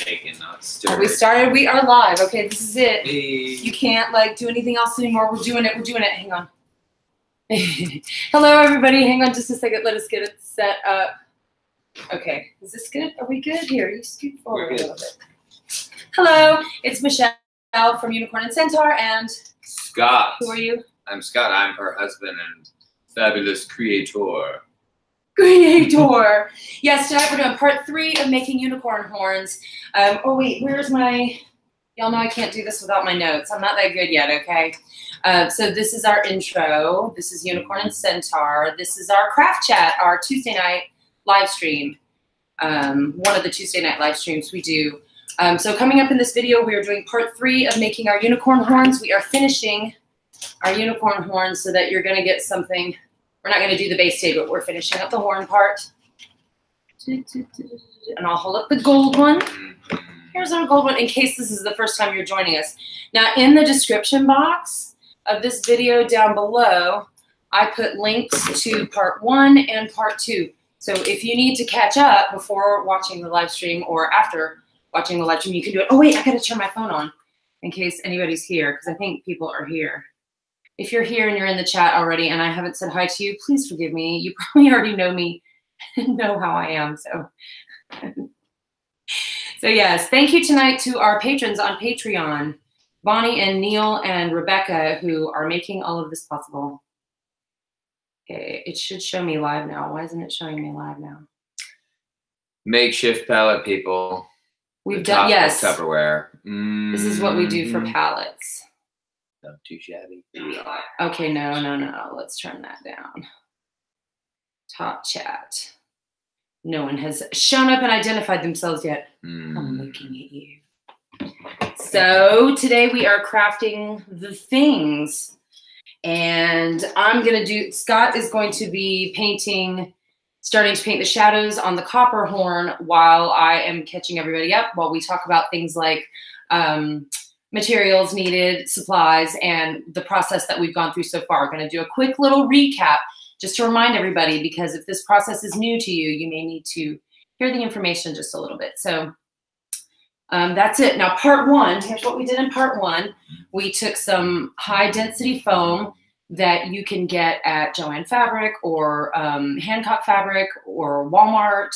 shaken, not stirred. Have we started? We are live. Okay, this is it. Hey. You can't like do anything else anymore. We're doing it. We're doing it. Hang on. Hello, everybody. Hang on just a second. Let us get it set up. Okay, is this good? Are we good here? You scoot forward a little bit. Hello, it's Michelle from Unicorn and Centaur, and Scott. Who are you? I'm Scott. I'm her husband and fabulous creator. Creator. Yes, tonight we're doing part 3 of making unicorn horns. Oh wait, where's my? Y'all know I can't do this without my notes. I'm not that good yet. Okay. So this is our intro. This is Unicorn and Centaur. This is our craft chat, our Tuesday night live stream. One of the Tuesday night live streams we do. So coming up in this video, we are doing part 3 of making our unicorn horns. We are finishing our unicorn horns so that you're going to get something. We're not going to do the base today, but we're finishing up the horn part. And I'll hold up the gold one. Here's our gold one in case this is the first time you're joining us. Now, in the description box of this video down below, I put links to part 1 and part 2. So if you need to catch up before watching the live stream or after watching the live stream, you can do it. Oh, wait, I got to turn my phone on in case anybody's here because I think people are here. If you're here and you're in the chat already and I haven't said hi to you, please forgive me. You probably already know me and know how I am. So, so yes, thank you tonight to our patrons on Patreon, Bonnie and Neil and Rebecca, who are making all of this possible. Okay, it should show me live now. Why isn't it showing me live now? Makeshift palette, people. We've done, yes. Tupperware. This is what we do for palettes. Not too shabby. Okay, no. Let's turn that down. Top chat. No one has shown up and identified themselves yet. I'm looking at you. So today we are crafting the things. And Scott is going to be starting to paint the shadows on the copper horn while I am catching everybody up while we talk about things like materials needed, supplies, and the process that we've gone through so far. We're going to do a quick little recap just to remind everybody, because if this process is new to you, you may need to hear the information just a little bit. So that's it. Now, part 1, here's what we did in part 1. We took some high density foam that you can get at Joann Fabric or Hancock Fabric or Walmart,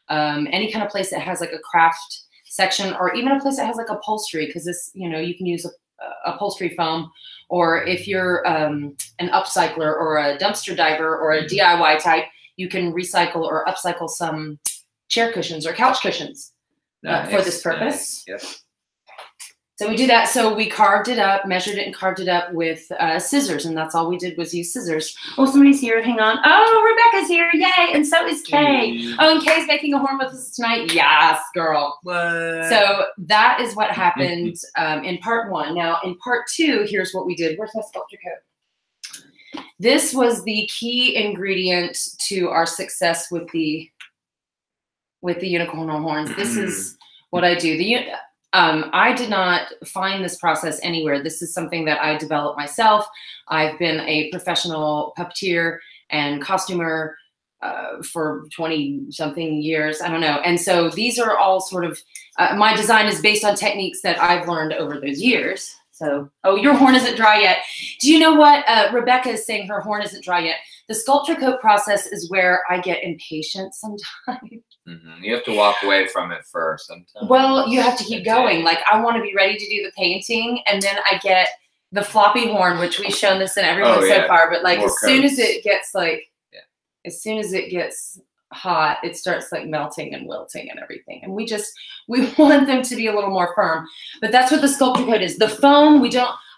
any kind of place that has like a craft section, or even a place that has like upholstery, because this, you know, you can use upholstery foam, or if you're an upcycler or a dumpster diver or a DIY type, you can recycle or upcycle some chair cushions or couch cushions for this purpose. Yep. So we do that. So we carved it up, measured it, and carved it up with scissors, and that's all we did was use scissors. Oh, somebody's here. Hang on. Oh, Rebecca's here. Yay! And so is Kay. Oh, and Kay's making a horn with us tonight. Yes, girl. What? So that is what happened in part 1. Now, in part 2, here's what we did. Where's my sculpture coat? This was the key ingredient to our success with the unicorn horns. This is what I do. I did not find this process anywhere. This is something that I developed myself. I've been a professional puppeteer and costumer for 20-something years. I don't know. And so these are all sort of, my design is based on techniques that I've learned over those years. So, oh, your horn isn't dry yet. Do you know what? Rebecca is saying her horn isn't dry yet. The sculpture coat process is where I get impatient sometimes. You have to walk away from it first sometimes. Well, you have to keep going. Like, I want to be ready to do the painting, and then I get the floppy horn, which we've shown this in everyone so far. But like, soon as it gets as soon as it gets hot, it starts like melting and wilting and everything. And we want them to be a little more firm. But that's what the sculpture coat is. The foam,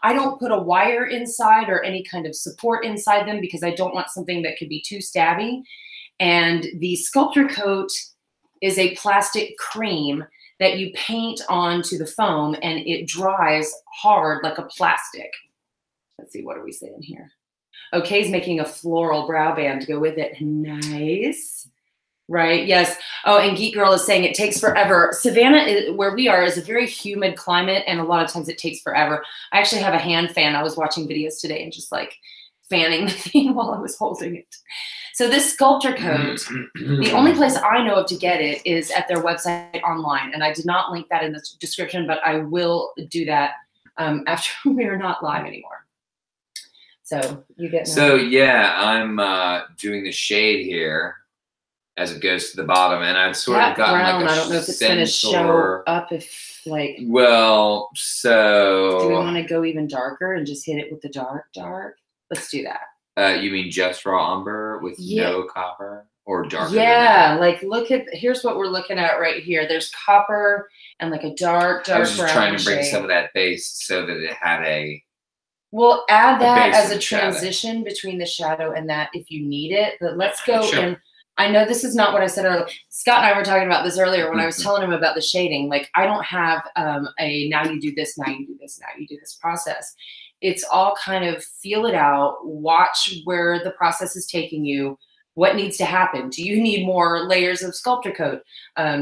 I don't put a wire inside or any kind of support inside them because I don't want something that could be too stabby. And the sculpture coat is a plastic cream that you paint onto the foam, and it dries hard like a plastic. Let's see, what are we saying here? Okay, making a floral brow band to go with it. Nice. Right, yes. Oh, and Geek Girl is saying it takes forever. Savannah, where we are, is a very humid climate, and a lot of times it takes forever. I actually have a hand fan. I was watching videos today and just like fanning the thing while I was holding it. So this sculptor coat, the only place I know of to get it is at their website online. And I did not link that in the description, but I will do that after we are not live anymore. So you get. So yeah, I'm doing the shade here as it goes to the bottom, and I've sort of gotten brown, like a I don't know if it's going to show up if like. Well, so. Do we want to go even darker and just hit it with the dark? Let's do that. You mean just raw umber with no copper, or darker? Yeah, like look at, here's what we're looking at right here. There's copper and like a dark brown. I was just trying to bring shade. some of that base so that it had a. We'll add that as a shadow. Transition between the shadow and that if you need it. But let's go and I know this is not what I said earlier. Scott and I were talking about this earlier when I was telling him about the shading. Like I don't have a now you do this, now you do this, now you do this process. It's all kind of feel it out, watch where the process is taking you, what needs to happen. Do you need more layers of sculptor coat?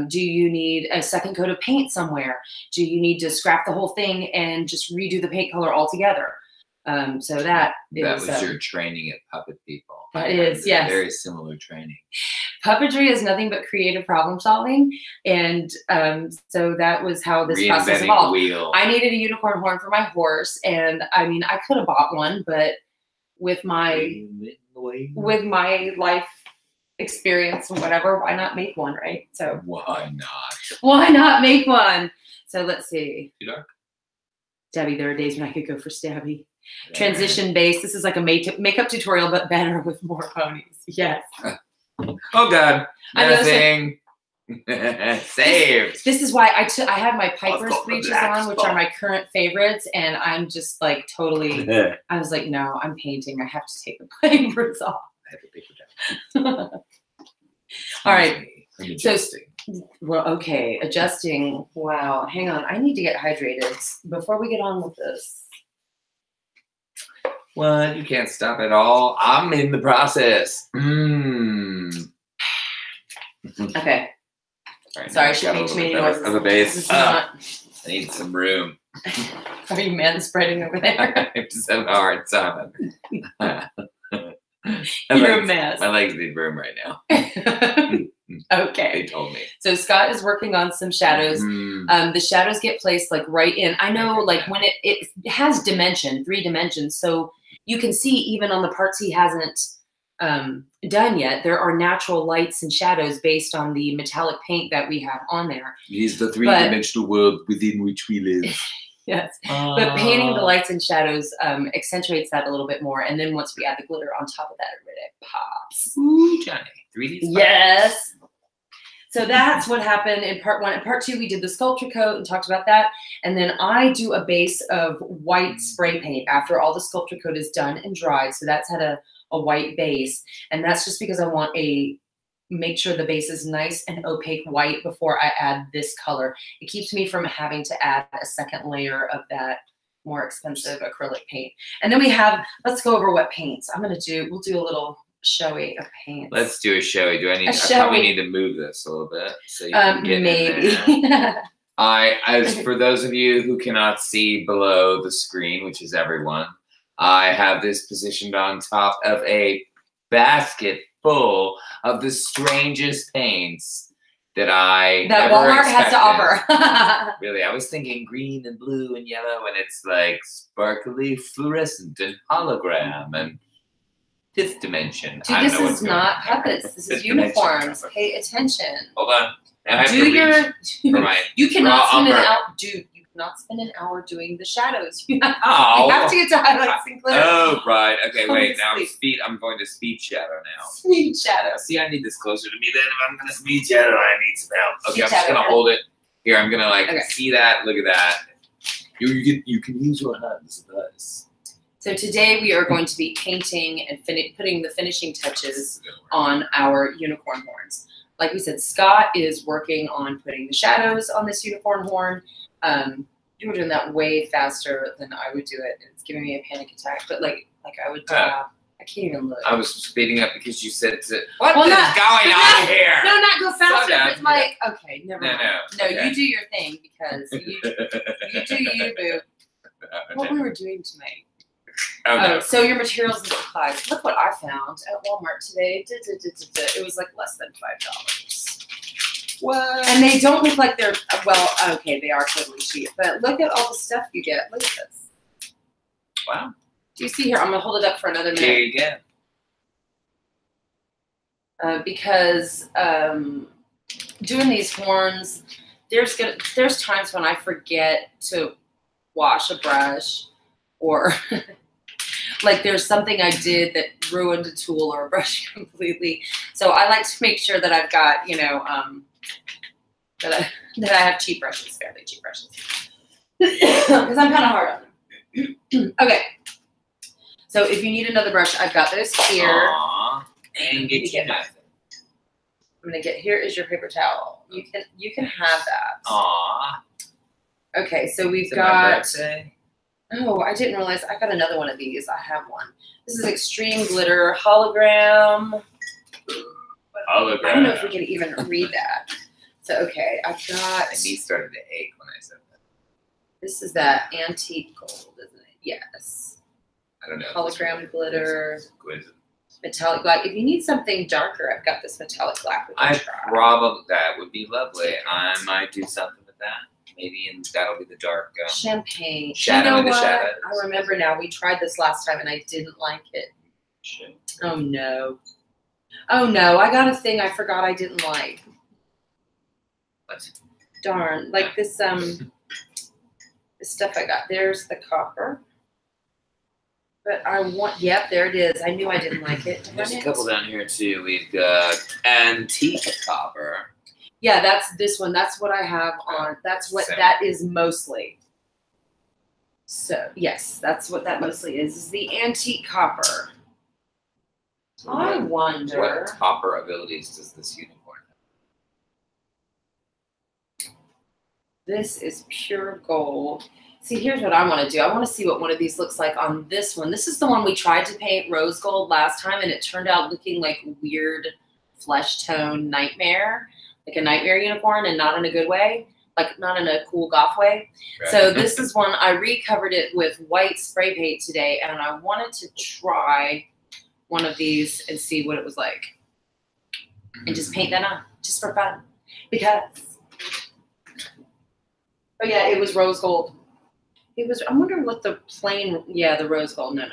Do you need a second coat of paint somewhere? Do you need to scrap the whole thing and just redo the paint color altogether? So that was your training at Puppet People. That is, yes. Very similar training. Puppetry is nothing but creative problem solving. And so that was how this process evolved. I needed a unicorn horn for my horse. And I mean, I could have bought one, but with my life experience and whatever, why not make one, right? So why not? Why not make one? So let's see. Too dark? Debbie, there are days when I could go for Stabby. Transition base. This is like a makeup tutorial, but better with more ponies. Yes. Oh God. Nothing. Saved. This is why I have my Piper's breeches on, which are my current favorites, and I'm just like totally. I was like, no, I'm painting. I have to take the Piper's off. I have to paper down. All right. I'm adjusting. Well, okay, adjusting. Wow, hang on. I need to get hydrated before we get on with this. What? You can't stop at all. I'm in the process. Okay. Right, sorry, I shouldn't make too many noises. Of a base. I need some room. Are you manspreading over there? I'm just having a hard time. You're a mess. My legs need room right now. Okay. They told me. So Scott is working on some shadows. The shadows get placed like right in. I know like when it has dimension, 3 dimensions. So you can see even on the parts he hasn't done yet, there are natural lights and shadows based on the metallic paint that we have on there. It is the 3-dimensional world within which we live. Yes. But painting the lights and shadows accentuates that a little bit more. And then once we add the glitter on top of that, it really pops. Ooh, Johnny. 3D spots. Yes. So that's what happened in part 1. In part 2, we did the sculpture coat and talked about that. And then I do a base of white spray paint after all the sculpture coat is done and dried. So that's had a white base. And that's just because I want make sure the base is nice and opaque white before I add this color. It keeps me from having to add a second layer of that more expensive acrylic paint. And then we have, let's go over what paints. We'll do a little showy of paints. Let's do a showy. I probably need to move this a little bit so you can get maybe. As for those of you who cannot see below the screen, which is everyone, I have this positioned on top of a basket full of the strangest paints that Walmart has to offer. Really, I was thinking green and blue and yellow, and it's like sparkly, fluorescent, and hologram, and 5th dimension. Dude, this is not puppets. This is uniforms. Pay attention. Hold on. Now You cannot spend an hour. Dude, you cannot spend an hour doing the shadows. You have to get to highlights and glitter. Oh, right. Okay, wait. Now I'm going to speed shadow now. Speed shadow. See, I need this closer to me then. If I'm going to speed shadow, I need some help. Okay, I'm just going to hold it. Here, I'm going to see that. Look at that. You can use your hands for this. So today we are going to be painting and putting the finishing touches on our unicorn horns. Like we said, Scott is working on putting the shadows on this unicorn horn. You were doing that way faster than I would do it. It's giving me a panic attack. But like I would, I can't even look. I was speeding up because you said to. What is going on here? No, not go faster. It's like okay, never mind. No, okay. You do your thing because you do you, boo. What we were doing tonight. Oh, no. So your materials and supplies. Look what I found at Walmart today. It was like less than $5. What? And they don't look like they're, well, okay, they are totally cheap. But look at all the stuff you get. Look at this. Wow. Do you see here? I'm going to hold it up for another minute. There you go. Because doing these horns, there's times when I forget to wash a brush, or like there's something I did that ruined a tool or a brush completely. So I like to make sure that I've got, you know, that I have cheap brushes, fairly cheap brushes, because I'm kind of hard on them. Okay. So if you need another brush, I've got this here. Aww. And get nothing. I'm gonna get, here is your paper towel. You can have that. Aww. Okay, so we've Is it got. my birthday? Oh, I didn't realize I got another one of these. I have one. This is Extreme Glitter Hologram. Hologram. I don't know if we can even read that. So okay, I've got. My knee started to ache when I said that. This is that antique gold, isn't it? Yes. I don't know. Hologram glitter. Exquisite. Metallic black. If you need something darker, I've got this metallic black. That would be lovely. I might do something with that. Maybe, and that'll be the dark. Champagne. Shadow you know in the what? shadows. I remember now. We tried this last time and I didn't like it. Shit. Oh no. Oh no. I got a thing I forgot I didn't like. What? Darn. Like this this stuff I got. There's the copper. But I want, yep, there it is. I knew I didn't like it. There's a couple down here too. We've got antique copper. Yeah, that's this one. That's what I have on. That's what that is mostly. So, yes, that's what that mostly is the antique copper. So I wonder. What copper abilities does this unicorn have? This is pure gold. See, here's what I want to do. I want to see what one of these looks like on this one. This is the one we tried to paint rose gold last time, and it turned out looking like weird flesh tone nightmare, like a nightmare unicorn, and not in a good way, like not in a cool goth way. Right. So this is one, I recovered it with white spray paint today, and I wanted to try one of these and see what it was like. And just paint that on, just for fun. Because, oh yeah, it was rose gold. It was, I'm wondering what the plain, yeah, the rose gold. No.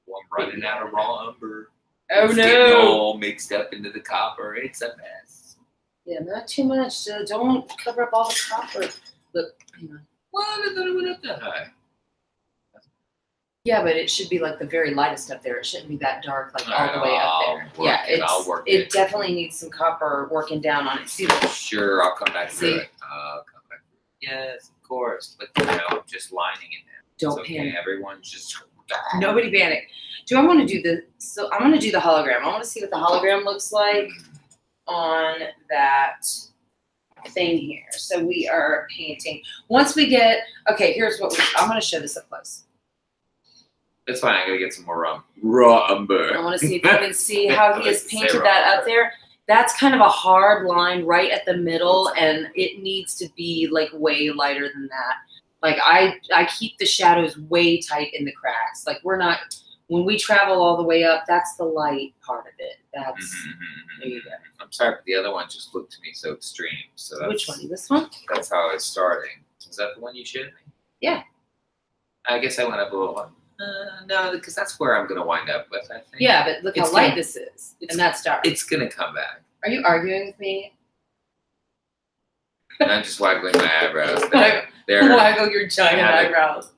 Well, I'm running out of raw umber. Oh it's no. Getting all mixed up into the copper. It's a mess. Yeah, not too much. Don't cover up all the copper. Look, hang on. What? I thought it went up that high. Yeah, but it should be like the very lightest up there. It shouldn't be that dark, like all the way up there. Yeah, it definitely needs some copper working down on it. See, sure, I'll come back through it. I'll come back through it. Yes, of course. But you know, just lining it now. Don't panic. Everyone's just nobody panic. Do I want to do the? So I'm going to do the hologram. I want to see what the hologram looks like on that thing here. So we are painting. Once we get, okay, here's what I'm going to show this up close. It's fine. I gotta get some more raw umber. I want to see if you can see how he has painted that up there. That's kind of a hard line right at the middle, and it needs to be like way lighter than that. Like I keep the shadows way tight in the cracks. Like we're not, when we travel all the way up, that's the light part of it. That's there you go. I'm sorry, but the other one just looked to me so extreme. So that's, which one? This one? That's how it's starting. Is that the one you showed me? Yeah. I guess I went up a little. No, because that's where I'm going to wind up with, I think. Yeah, but look how light this is. And that's dark. It's going to come back. Are you arguing with me? I'm just waggling my eyebrows. Waggle your giant eyebrows.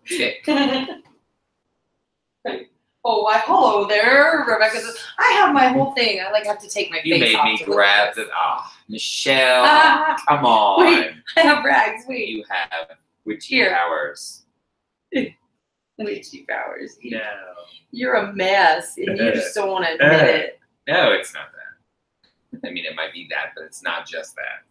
Oh, why, hello there, Rebecca says, I have my whole thing. I have to take my face off. You made me grab the, Michelle, come on. Wait, I have rags, wait. You have witchy powers. Witchy powers. No. You're a mess, and you just don't want to admit it. No, it's not that. I mean, it might be that, but it's not just that.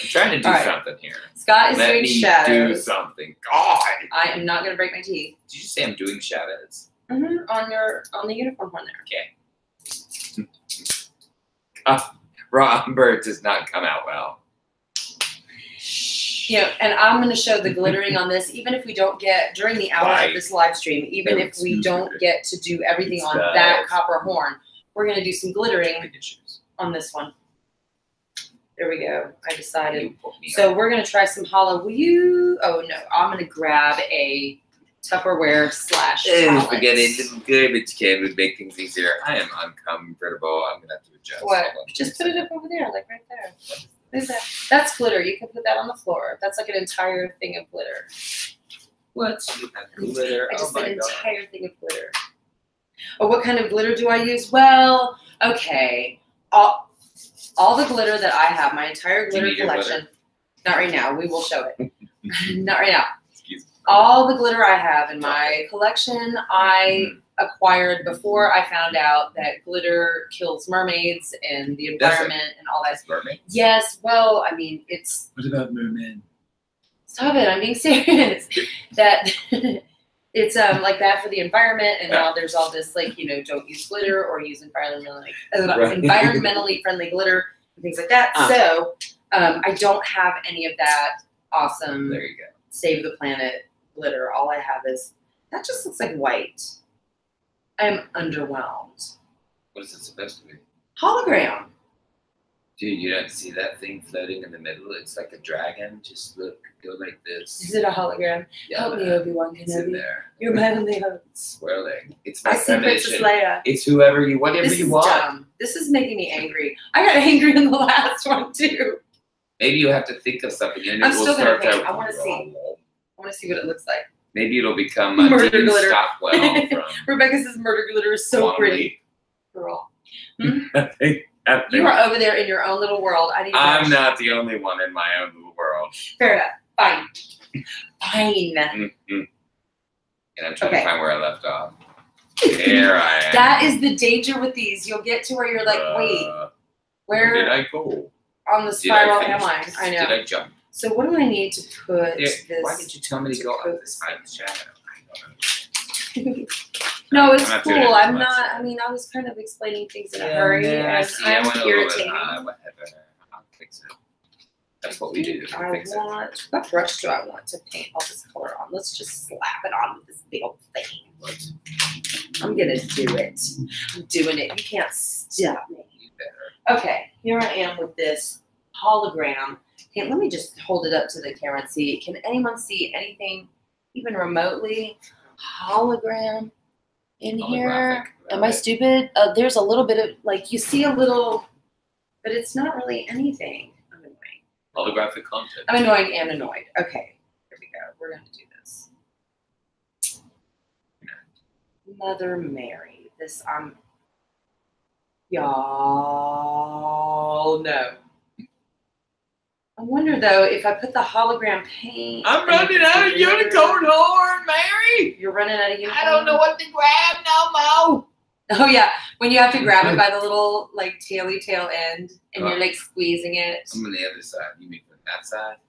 I'm trying to do something here. Scott is doing shadows. Let me do something. God. I am not going to break my teeth. Did you say I'm doing shadows? Mm-hmm. On the uniform one there. Okay. Raw umber does not come out well. Shh. You know, and I'm going to show the glittering on this, even if we don't get, during the hour of this live stream, even if we don't get to do everything on that copper horn, we're going to do some glittering on this one. There we go. I decided. So we're going to try some hollow. Will you? Oh, no. I'm going to grab a Tupperware / forget it. It's good, but you can make things easier. I am uncomfortable. I'm going to have to adjust. What? Just put it up over there, like right there. There's that. That's glitter. You can put that on the floor. That's like an entire thing of glitter. What? Glitter? I just said an entire thing of glitter. Oh, what kind of glitter do I use? Well, okay. All the glitter that I have, my entire glitter collection. Not right now. We will show it. Not right now. Excuse me. All the glitter I have in my collection, I acquired before I found out that glitter kills mermaids and the environment and all that. Mermaids? Yes. Well, I mean, it's. What about mermen? Stop it! I'm being serious. That it's like bad for the environment, and now there's all this like don't use glitter or use environmentally friendly glitter and things like that. So I don't have any of that awesome. There you go. Save the planet glitter. All I have is that just looks like white. I'm underwhelmed. What is it supposed to be? Hologram. Dude, you don't see that thing floating in the middle? It's like a dragon. Just look, go like this. Is it a hologram? Yeah, Help me, Obi-Wan Kenobi. It's in there. You're my only hope. It's swirling. It's my I see Princess Leia. It's whatever you want. This is dumb. This is making me angry. I got angry in the last one too. Maybe you have to think of something. And I'm still gonna paint. I want to see. I want to see what it looks like. Maybe it'll become murder glitter. Stockwell from Rebecca says murder glitter is so pretty. Girl. I think. You are over there in your own little world. I'm not the only one in my own little world. Fair enough. Fine. Fine. And I'm trying to find where I left off. There I am. That is the danger with these. You'll get to where you're like, wait, where did I go? On the spiral am I? I know. Did I jump? So what do I need to put this? Why did you tell me to go up this side of the shadow? I don't know. No, it's cool. I'm not. I mean, I was kind of explaining things in a hurry, and I'm irritating. Whatever. I'll fix it. That's what we do. What brush do I want to paint all this color on? Let's just slap it on with this big old thing. I'm gonna do it. I'm doing it. You can't stop me. You better. Okay, here I am with this hologram. Okay, let me just hold it up to the camera and see. Can anyone see anything even remotely hologram? In here, am I stupid? There's a little bit of like you see a little, but it's not really anything. I'm annoying. Holographic content. I'm annoying and annoyed. Okay, here we go. We're gonna do this. Mother Mary, this y'all know. I wonder though if I put the hologram paint. I'm running out of unicorn horn, Mary. You're running out of unicorn. I don't know what to grab no more. Oh yeah, when you have to grab it by the little like taily tail end, and you're like squeezing it. I'm on the other side. You mean from that side?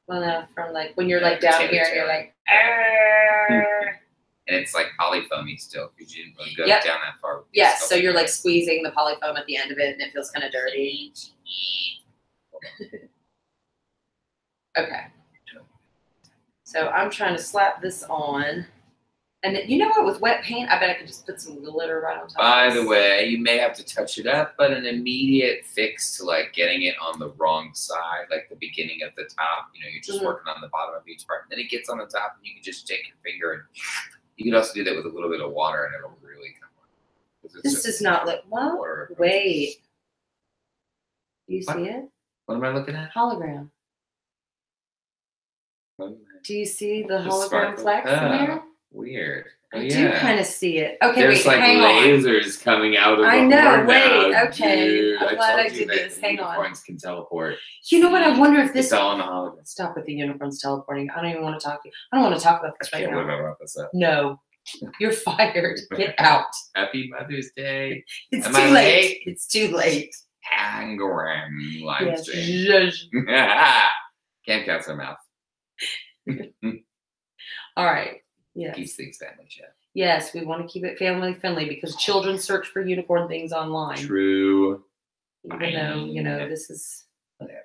Well, no, from like when you're like down here, and you're like. Arr. And it's like polyfoamy still because you didn't really go down that far. Yes, so you're like squeezing the polyfoam at the end of it, and it feels kind of dirty. Okay. So I'm trying to slap this on. And you know what? With wet paint, I bet I could just put some glitter right on top. By the way, you may have to touch it up, but an immediate fix to like getting it on the wrong side, like the beginning at the top, you're just working on the bottom of each part. And then it gets on the top and you can just take your finger and you can also do that with a little bit of water and it'll really come on. This does not look, well, wait. Do you see it? What am I looking at? Hologram. Do you see the hologram flex in there? Weird. I do kind of see it. Okay, there's wait, hang on. There's like lasers coming out of the horn now, okay. Dude. I'm glad I did this. Hang on. Unicorns can teleport. You know what? I wonder if this. It's all on the hologram. Stop with the unicorns teleporting. I don't even want to talk to you. I don't want to talk about this right now. I can't believe I brought this up. No. You're fired. Get out. Happy Mother's Day. It's too late. It's too late. Angram live stream. Yes. Can't count their mouth. All right. Yes. Keeps things family chat. Yes, we want to keep it family friendly because children search for unicorn things online. True. Even though, this is whatever.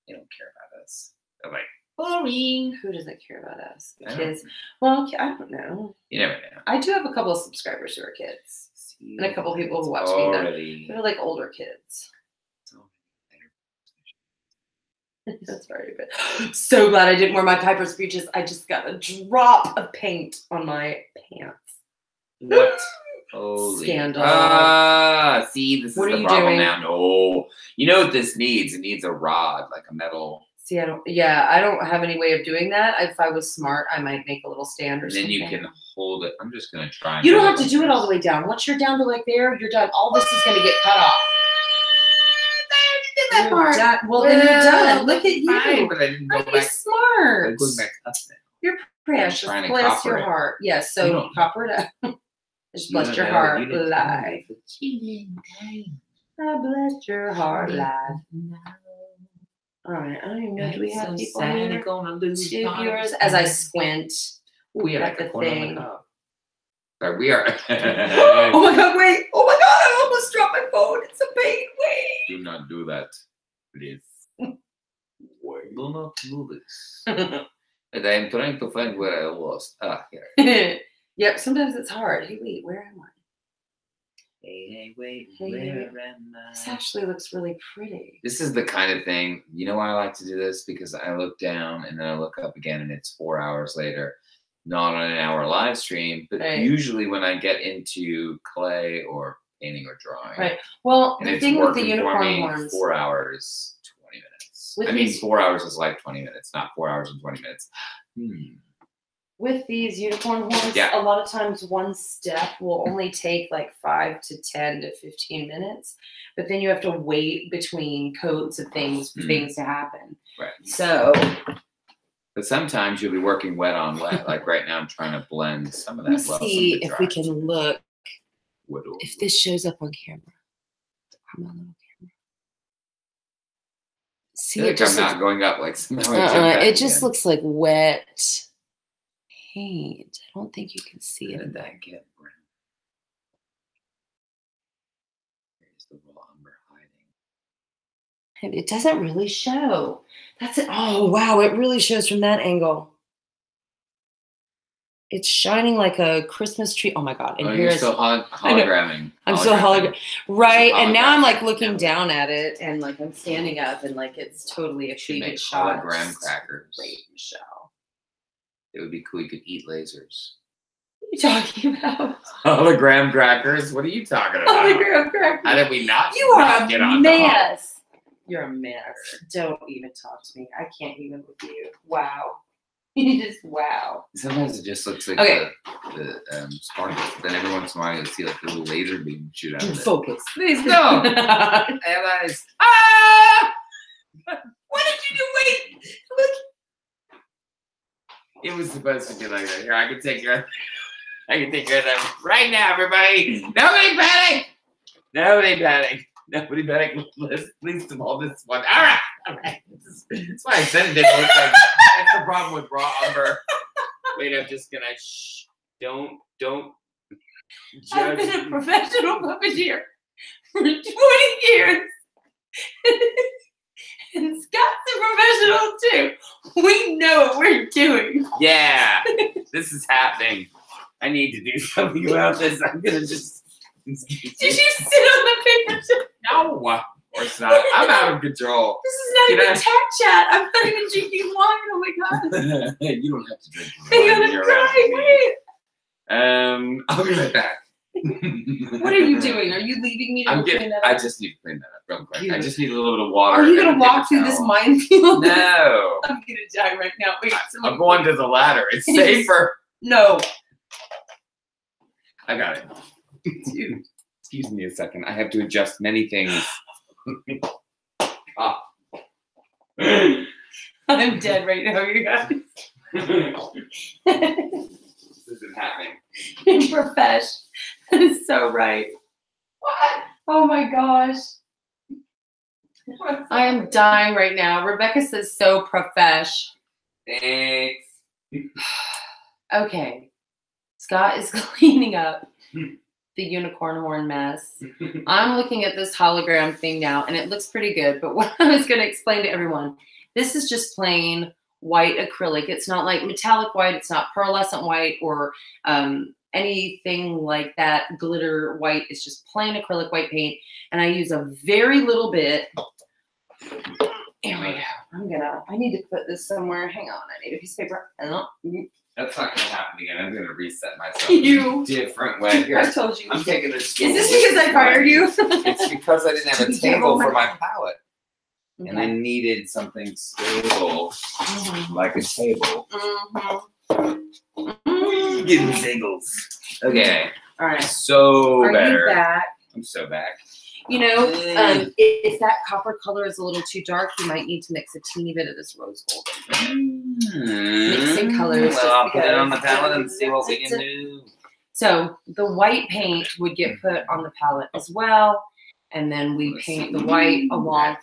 They don't care about us. They're like, Boring. Who doesn't care about us? The I kids. Well, I don't know. You never know. I do have a couple of subscribers who are kids. And a couple of people who watch me. They're like older kids. That's very good. So glad I didn't wear my Piper's breeches. I just got a drop of paint on my pants. What? Holy scandal. See, this What is are the you problem doing? now. No. You know what this needs? It needs a rod, like a metal. See, I don't have any way of doing that. If I was smart, I might make a little stand or And then something. you can hold it. I'm just going to try. You don't have to do it all the way down. Once you're down to like there, you're done. All this is going to get cut off. That part. Well, then you're done. Look at you. Fine, but I didn't go Are you back. smart? I'm going back up now. You're precious. trying to Bless copper your it. heart. Yes, You so don't- copper it up. Just bless your heart live. I bless your heart live. All right, I don't even know. Do we have people here? Two viewers. As I squint. We have at the the corner on thing. the cup. Sorry, we are. Oh my God! Wait! Oh my God! I almost dropped my phone. It's a pain. Wait. Do not do that, please. Do not do this. And I am trying to find where I lost. Ah, here. Yep. Sometimes it's hard. Hey, wait. Where am I? Hey, wait, Hey, where am This I? actually looks really pretty. This is the kind of thing, you know why I like to do this? Because I look down and then I look up again and it's 4 hours later. Not on an hour live stream, but Right. usually when I get into clay or painting or drawing. Right. Well, And the it's thing with the working for unicorn me horns. 4 hours, 20 minutes. With I mean, these- 4 hours is like 20 minutes, not 4 hours and 20 minutes. With these unicorn horns, Yeah. a lot of times one step will only take like 5 to 10 to 15 minutes, but then you have to wait between coats of things for things to happen. Right. So, But sometimes you'll be working wet on wet. Like right now, I'm trying to blend some of let me that. see if we can look, Whittle. if this shows up on camera. On my little camera. See, I feel it like just I'm looks, not going up like somehow. I jumped back it just again. looks like wet paint. I don't think you can see How it. did that get brown? There's the raw umber hiding. It doesn't really show. That's it. Oh, wow. It really shows from that angle. It's shining like a Christmas tree. Oh, my God. And Oh, you're here's, still hologramming. I'm still hologram. Right. And now I'm like looking Yeah. down at it and like I'm standing up and like it's totally a Should make treated shot. hologram crackers. Great, Michelle. It would be cool. You could eat lasers. What are you talking about? Hologram crackers? What are you talking about? Hologram crackers. How did we not? You are not get a on the holo- mess. You're a mess. Don't even talk to me. I can't even with you. Wow. You just wow. Sometimes it just looks like Okay. the sparkles. But then every once in a while you'll see like a little laser beam shoot out of it. Focus. Please no. I have eyes. Ah! What did you do? Wait. Look. It was supposed to be like that. Here, I can take care of that right now, everybody. Nobody panic. Nobody panic. Nobody panic. Least of all this one. All right. All right. That's why I said it didn't look like. That's the problem with raw umber. Wait, I'm just gonna shh. Don't I've judge. been a professional puppeteer for 20 years. And Scott's a professional too. We know what we're doing. Yeah, this is happening. I need to do something about this. I'm gonna just. Did you sit on the paper tip? No, of course not. I'm out of control. This is not Can even I- tech chat. I'm not even drinking wine. Oh my God. You don't have to drink. I gotta You're cry. around me. I'll be right back. What are you doing? Are you leaving me to I'm go clean getting. that I up? just need to clean that up real quick. You- I just need a little bit of water. Are you and gonna a walk paper through this towel. minefield? No. I'm gonna die right now. Wait, I'm going to the ladder. It's safer. No. I got it. Dude. Excuse me a second. I have to adjust many things. Ah. I'm dead right now, you guys. This isn't happening. Profesh. That is so right. What? Oh my gosh. I am dying right now. Rebecca says so profesh. Thanks. Okay. Scott is cleaning up the unicorn horn mess. I'm looking at this hologram thing now, and it looks pretty good. But what I was going to explain to everyone, this is just plain white acrylic. It's not like metallic white. It's not pearlescent white or anything like that glitter white. It's just plain acrylic white paint. And I use a very little bit. Here we go. I need to put this somewhere. Hang on. I need a piece of paper. That's not going to happen again. I'm going to reset myself in a different way. Here, I told you. I'm taking this. Is this because I fired you? It's because I didn't have a table for my palette. Okay. And I needed something stable, like a table. Getting singles. Okay. All right. So Are better. you back? I'm so back. You know, if that copper color is a little too dark, you might need to mix a teeny bit of this rose gold in. Mixing colors. Well, I'll put it on the palette and see what we can do. So the white paint would get put on the palette as well. And then we paint the white along.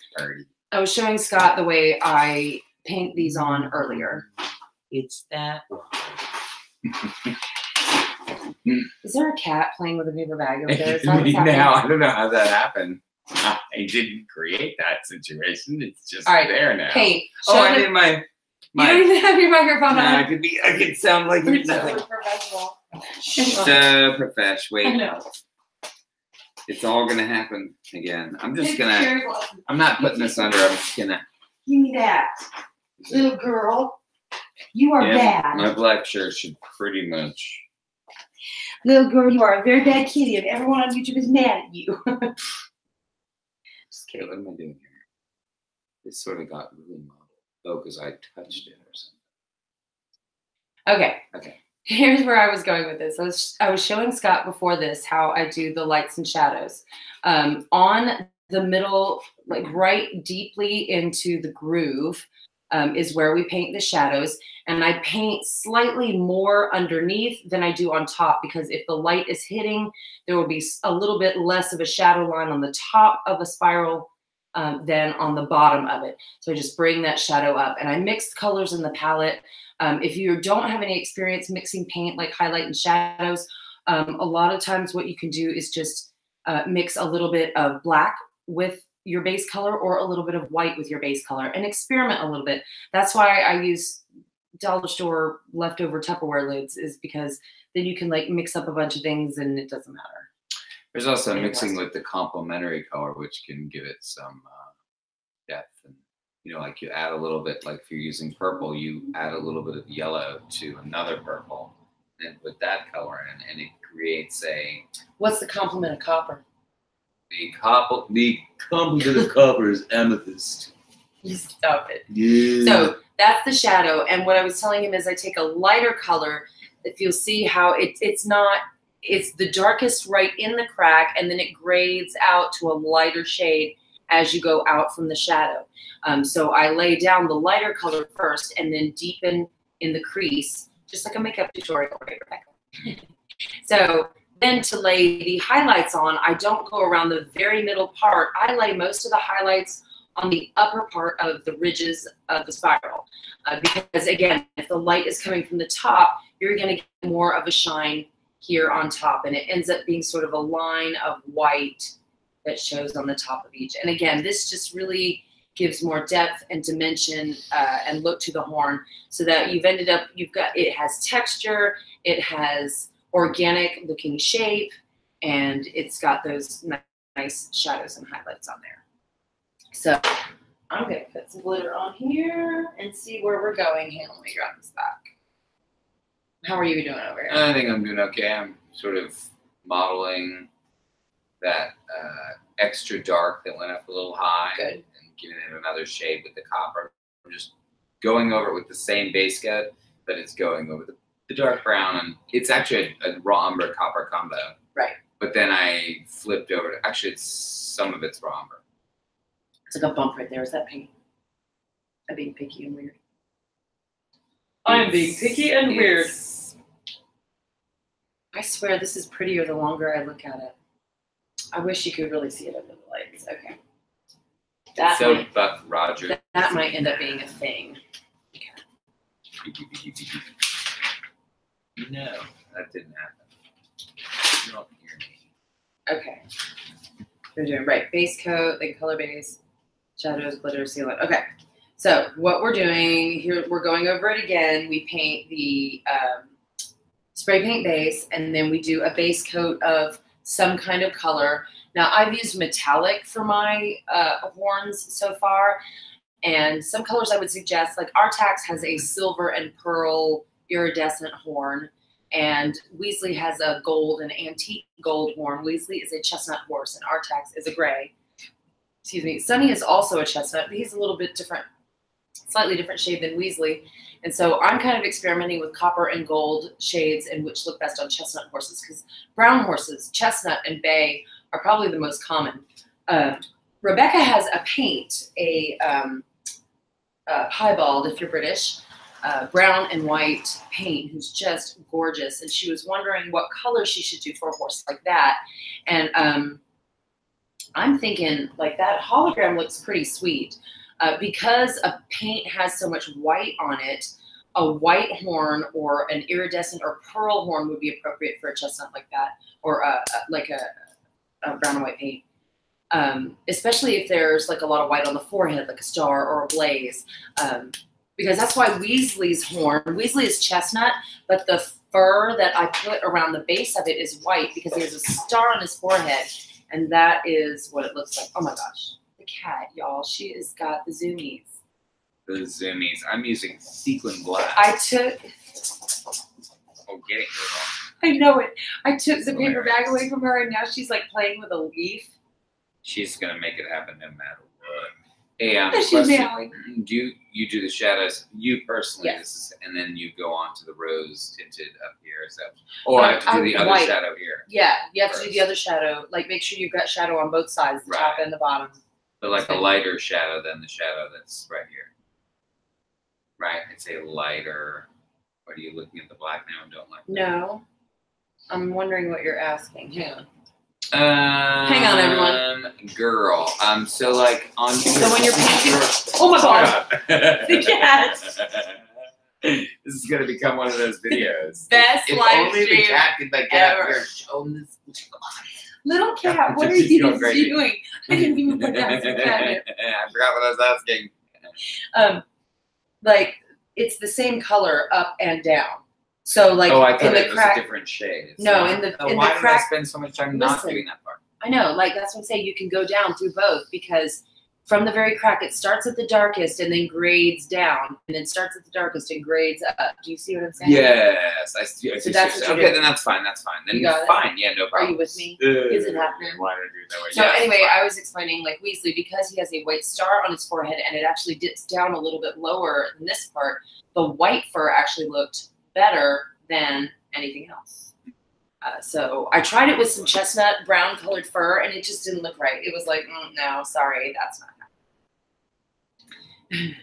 I was showing Scott the way I paint these on earlier. It's that. Is there a cat playing with a paper bag over there? Now, I don't know how that happened. I didn't create that situation. It's just there now. Paint. I did my. You don't even have your microphone on. I could sound like You're nothing. so professional. So professional. I Wait. know. It's all gonna happen again. I'm just gonna. I'm not putting this under. I'm just gonna. Give me that, little girl. You are bad. My black shirt should pretty much. Little girl, you are a very bad kitty, and everyone on YouTube is mad at you. Just kidding. What am I doing here? This sort of got really muddled. Oh, because I touched it or something. Okay. Here's where I was going with this. I was showing Scott before this how I do the lights and shadows. On the middle, like right deeply into the groove, is where we paint the shadows. And I paint slightly more underneath than I do on top, because if the light is hitting, there will be a little bit less of a shadow line on the top of a spiral than on the bottom of it. So I just bring that shadow up, and I mix colors in the palette. If you don't have any experience mixing paint, like highlight and shadows, a lot of times what you can do is just mix a little bit of black with your base color or a little bit of white with your base color, and experiment a little bit. That's why I use dollar store leftover Tupperware lids, is because then you can like mix up a bunch of things and it doesn't matter. There's also mixing with the complementary color, which can give it some depth. And, you know, like you add a little bit, like if you're using purple, you add a little bit of yellow to another purple and put that color in, and it creates a... What's the complement of copper? The complement of copper is amethyst. You stop it. Yeah. So that's the shadow. And what I was telling him is I take a lighter color. If you'll see how it's the darkest right in the crack, and then it grades out to a lighter shade as you go out from the shadow. So I lay down the lighter color first and then deepen in the crease, just like a makeup tutorial, right, Rebecca? So then to lay the highlights on, I don't go around the very middle part. I lay most of the highlights on the upper part of the ridges of the spiral. Because again, if the light is coming from the top, you're gonna get more of a shine here on top, and it ends up being sort of a line of white that shows on the top of each. And again, this just really gives more depth and dimension and look to the horn, so that it has texture, it has organic looking shape, and it's got those nice shadows and highlights on there. So I'm gonna put some glitter on here and see where we're going. Hang on, let me grab this back. How are you doing over here? I think I'm doing okay. I'm sort of modeling that extra dark that went up a little high. Good. And giving it another shade with the copper. I'm just going over it with the same base coat, but it's going over the dark brown, and it's actually a raw umber copper combo. Right. But then I flipped over to, actually some of it's raw umber. It's like a bump right there. Is that pink? I'm being picky and weird. I'm being picky and weird. I swear this is prettier the longer I look at it. I wish you could really see it under the lights. Okay. That So might, Buck Rogers. that might end up being a thing. Okay. No, that didn't happen. You don't hear me. Okay. We're doing right. Base coat, then color base, shadows, glitter, sealant. Okay. So what we're doing here, we're going over it again. We paint the spray paint base, and then we do a base coat of some kind of color. Now, I've used metallic for my horns so far, and some colors I would suggest, like Artax has a silver and pearl iridescent horn, and Weasley has a gold, an antique gold horn. Weasley is a chestnut horse, and Artax is a gray. Excuse me. Sunny is also a chestnut, but he's a little bit different, slightly different shade than Weasley. And so I'm kind of experimenting with copper and gold shades and which look best on chestnut horses, because brown horses, chestnut and bay, are probably the most common. Rebecca has a paint, a piebald, if you're British, brown and white paint, who's just gorgeous. And she was wondering what color she should do for a horse like that. And I'm thinking, like, that hologram looks pretty sweet. Because a paint has so much white on it, a white horn or an iridescent or pearl horn would be appropriate for a chestnut like that, or like a brown and white paint. Especially if there's like a lot of white on the forehead, like a star or a blaze. Because that's why Weasley's horn, Weasley is chestnut, but the fur that I put around the base of it is white because he has a star on his forehead, and that is what it looks like. Oh my gosh. The cat, y'all. She has got the zoomies. The zoomies. I'm using sequin glass. I took. Oh, get it, girl. I know it. I took the paper bag away from her, and now she's like playing with a leaf. She's gonna make it happen no matter what. Hey, She's meowing. Do you do the shadows? You personally, yes. And then you go on to the rose tinted up here. Is that? Or I have to do the other white. shadow here. Yeah, you have to do the other shadow. Like, make sure you've got shadow on both sides, the top and the bottom. But like a lighter shadow than the shadow that's right here. Right? It's a lighter. What are you looking at the black now and don't like that? No. I'm wondering what you're asking. Hang on. Hang on, everyone. Girl. So like on So when you're painting. Oh my god. The cat. This is gonna become one of those videos. Best if live only stream the cat could like get ever. up here shown this. Little cat, what are you doing? I didn't even put that as a cat. I forgot what I was asking. Like, it's the same color up and down. So like I thought in the it crack, was a different shade. It's no, not. in the why the crack. Did I spend so much time not doing that part? I know, like that's what I'm saying. You can go down through both because from the very crack, it starts at the darkest and then grades down, and then starts at the darkest and grades up. Do you see what I'm saying? Yes, I see. So that's what okay, then that's fine. That's fine. Then you got fine. Yeah, no problem. Are you with me? Is it happening? Why did I do it that way? So anyway, I was explaining like Weasley, because he has a white star on his forehead and it actually dips down a little bit lower than this part. The white fur actually looked better than anything else. So I tried it with some chestnut brown colored fur and it just didn't look right. It was like, no, sorry, that's not happening.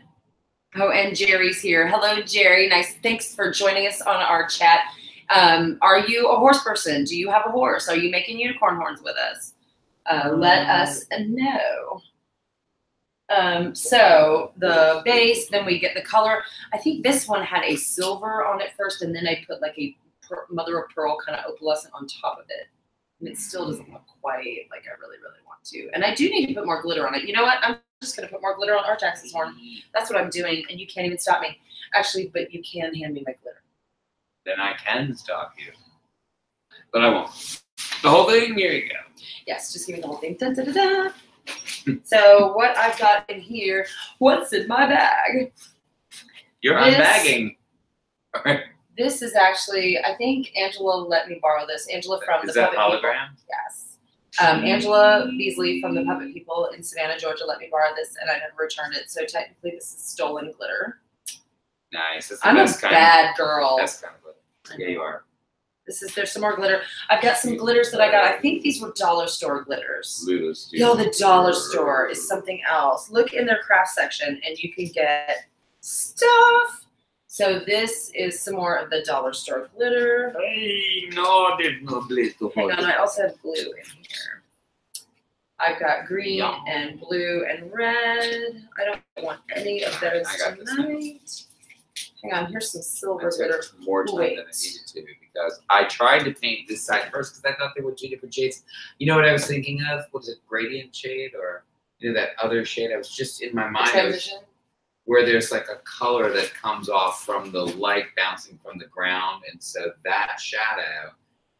Oh, and Jerry's here. Hello, Jerry. Nice. Thanks for joining us on our chat. Are you a horse person? Do you have a horse? Are you making unicorn horns with us? Let us know. So the base, then we get the color. I think this one had a silver on it first, and then I put like a mother of pearl kind of opalescent on top of it. And it still doesn't look quite like I really, really want to. And I do need to put more glitter on it. You know what? I'm just going to put more glitter on Artax's horn. That's what I'm doing, and you can't even stop me. Actually, but you can hand me my glitter. Then I can stop you. But I won't. The whole thing? Here you go. Yes, just give me the whole thing. Da, da, da, da. So what I've got in here, what's in my bag? You're unbagging. All right. This is actually, I think Angela let me borrow this. Angela from the Puppet hologram? People. Yes. Angela Beasley from the Puppet People in Savannah, Georgia let me borrow this, and I never returned it. So technically this is stolen glitter. Nice. I'm a bad girl. Best kind of glitter. Yeah, you are. There's some more glitter. I've got some glitters that I got. I think these were dollar store glitters. Lose, Yo, the dollar store is something else. Look in their craft section and you can get stuff. So this is some more of the dollar store glitter. Hey, no, there's no glitter. Hang on, I also have blue in here. I've got green and blue and red. I don't want any of those tonight. Hang on, here's some silver glitter. More time than I needed to because I tried to paint this side first because I thought they were two different shades. You know what I was thinking of? Was it gradient shade or that other shade? I was just in my mind. Transition? where there's like a color that comes off from the light bouncing from the ground, and so that shadow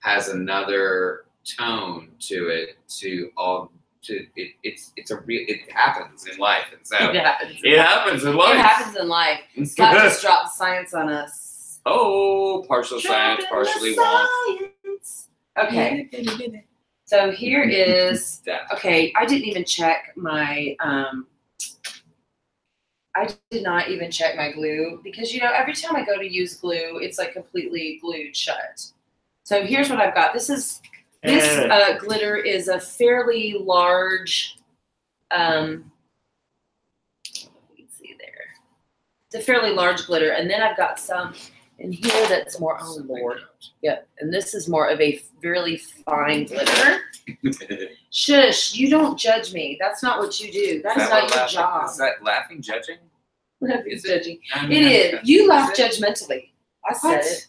has another tone to it. It's a real. It happens in life, and so It happens. It happens in life. It happens in life. Scott just dropped science on us. Oh, partial science, partially won't. Okay. So here is, okay, I didn't even check my, I did not even check my glue because, you know, every time I go to use glue, it's like completely glued shut. So here's what I've got. This glitter is a fairly large, you can see there. It's a fairly large glitter. And then I've got some in here that's more on board. Yep. And this is more of a really fine glitter. Shush, you don't judge me. That's not what you do. That is not your job. Is that laughing judging? Laughing judging. It is. You laugh judgmentally. I said it.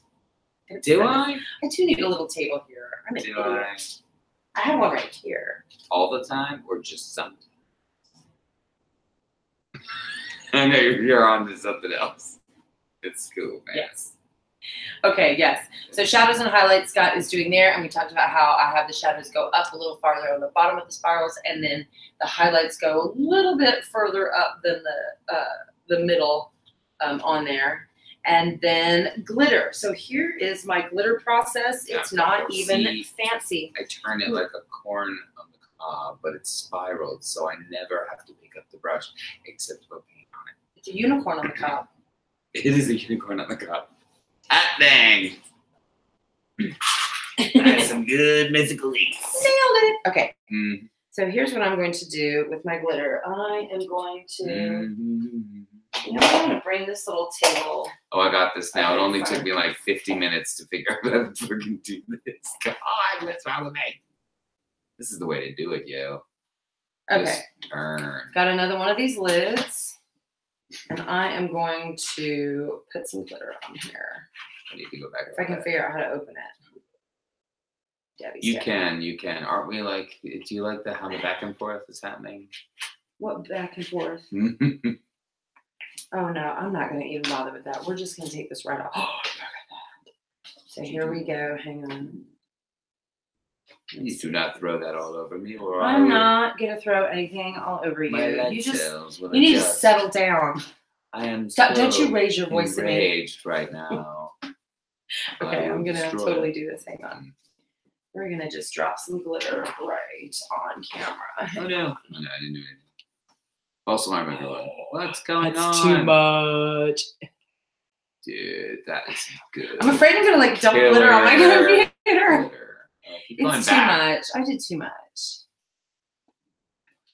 Do I? I do need a little table here. I'm an idiot. I have one right here. All the time or just sometimes? I know you're on to something else. It's cool, man. Yes. Okay, yes. So shadows and highlights Scott is doing there, and we talked about how I have the shadows go up a little farther on the bottom of the spirals, and then the highlights go a little bit further up than the middle on there. And then glitter. So here is my glitter process. It's not even fancy. I turn it like a corn on the cob, but it's spiraled, so I never have to pick up the brush except put paint on it. It's a unicorn on the cob. It is a unicorn on the cob. Ah, dang. That's some good mystical leaks. Nailed it. Okay. So here's what I'm going to do with my glitter. I am going to, you know, I'm going to bring this little table. Oh, I got this now. It only took me like 50 minutes to figure out how to freaking do this. God, what's wrong with me? This is the way to do it, yo. Okay. Just turn. Got another one of these lids. And I am going to put some glitter on here. I need to go back. If I can figure out how to open it. Debbie's you can. Aren't we like, do you like how the back and forth is happening? What back and forth? Oh no, I'm not going to even bother with that. We're just going to take this right off. Oh, look at that. So here we go. Hang on. Please do not throw that all over me. Or I'm not going to throw anything all over you. You need to settle down. I am Stop! Don't you raise your voice at me. Enraged right now. Okay, I'm going to totally do this. Hang on. We're going to just drop some glitter right on camera. Oh no. Oh, no, I didn't do anything. False alarm, everyone. What's going on? That's too much. Dude, that is good. I'm afraid I'm going to like dump glitter on my computer. It's too much. I did too much.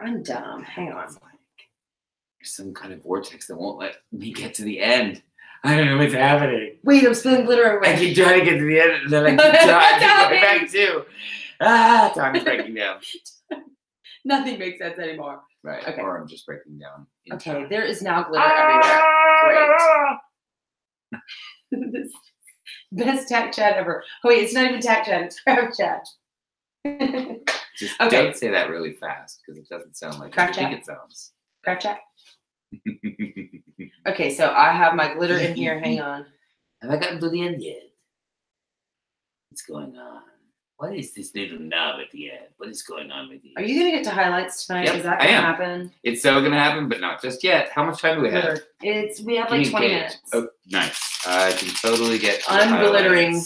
I'm dumb. Hang on. There's some kind of vortex that won't let me get to the end. I don't know what's happening. Wait, I'm spilling glitter everywhere. I keep trying to get to the end, and then I keep trying to go back too. Ah, time is breaking down. Nothing makes sense anymore. Right. Okay. Or I'm just breaking down. Okay, time. There is now glitter everywhere. Great. This best tack chat ever. Oh wait, it's not even tack chat, it's crab chat. Just don't say that really fast because it doesn't sound like I think it sounds. Crab chat. Okay, so I have my glitter in here. Hang on. Have I gotten to the end yet? What's going on? What is this little knob at the end? What is going on with you? Are you gonna get to highlights tonight? Yep, is that gonna happen? It's so gonna happen, but not just yet. How much time do we have? We have like 20 minutes. Oh, nice. I can totally get to I'm glittering.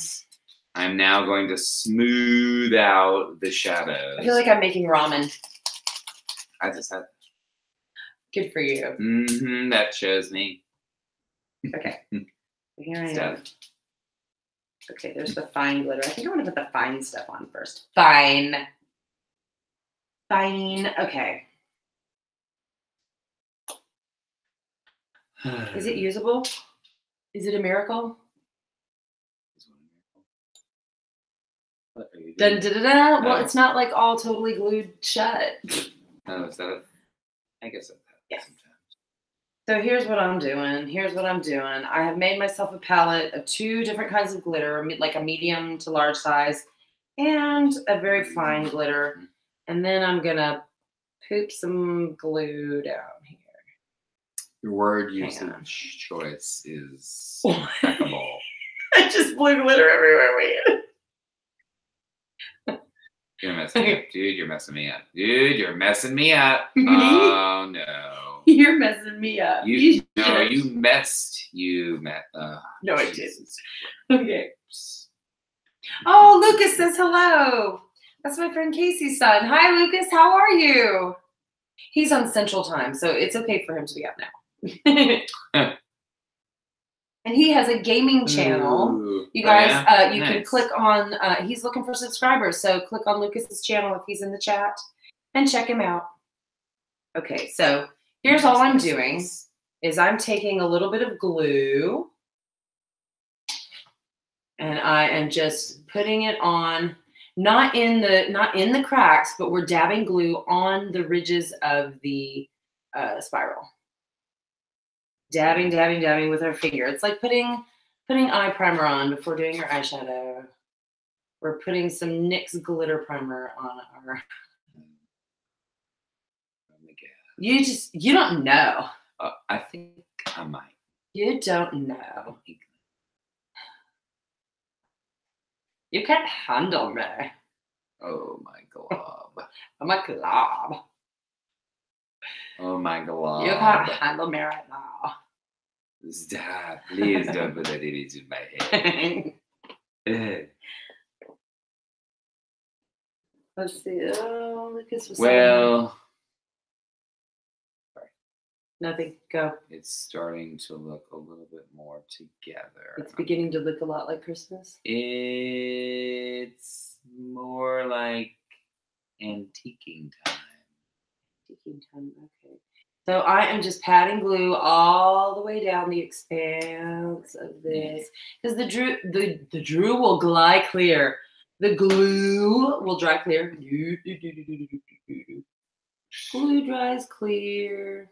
I'm now going to smooth out the shadows. I feel like I'm making ramen. I just had. Good for you. That shows me. Okay. Here I am. Okay, there's the fine glitter. I think I want to put the fine stuff on first. Fine. Okay. Is it usable? Is it a miracle? Dun, dun, dun, dun. Well, it's not like all totally glued shut. Oh, is that it? I guess that yeah. Sometimes. So here's what I'm doing. I have made myself a palette of 2 different kinds of glitter, like a medium to large size and a very fine glitter. And then I'm going to poop some glue down here. Your word usage choice is impeccable. I just blew glitter everywhere, man. You're messing me up, dude. You're messing me up, dude. You're messing me up. Oh no. You're messing me up. You messed. No, I didn't. Okay. Oh, Lucas says hello. That's my friend Casey's son. Hi, Lucas. How are you? He's on Central Time, so it's okay for him to be up now. And he has a gaming channel. Ooh. You guys, you Nice. can click on, he's looking for subscribers, so click on Lucas's channel if he's in the chat and check him out. Okay, so here's all I'm doing is I'm taking a little bit of glue and I am just putting it on, not in the cracks, but we're dabbing glue on the ridges of the spiral. Dabbing, dabbing, dabbing with our finger. It's like putting eye primer on before doing your eyeshadow. We're putting some NYX glitter primer on our. You don't know. I think I might. You don't know. You can't handle me. Oh my glob. I'm a glob. Oh my glob. You can't handle me right now. Stop. Please don't put that image in my head. Let's see. Oh, Lucas was Well, nothing. Go. it's starting to look a little bit more together. It's beginning to look a lot like Christmas. It's more like antiquing time. Antiquing time. Okay. So I am just patting glue all the way down the expanse of this because the drew will glide clear. The glue will dry clear. Glue dries clear.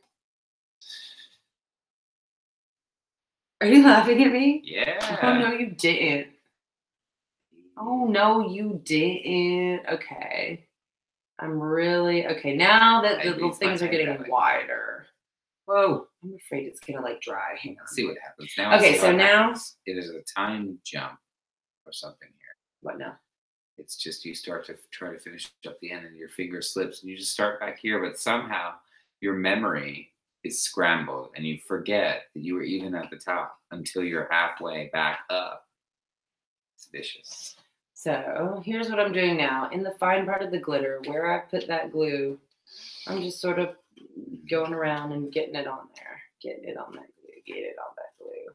Are you laughing at me? Yeah. Oh no, you didn't. Oh no, you didn't. Okay. I'm really okay now that the little things are getting wider. Whoa, I'm afraid it's gonna like dry. Hang on. Let's see what happens now. Okay, so now it is a time jump or something here. What now? It's just you start to try to finish up the end and your finger slips and you just start back here, but somehow your memory is scrambled and you forget that you were even at the top until you're halfway back up. It's vicious. So here's what I'm doing now. In the fine part of the glitter, where I put that glue, I'm just sort of going around and getting it on there. Getting it on that glue. Get it on that glue.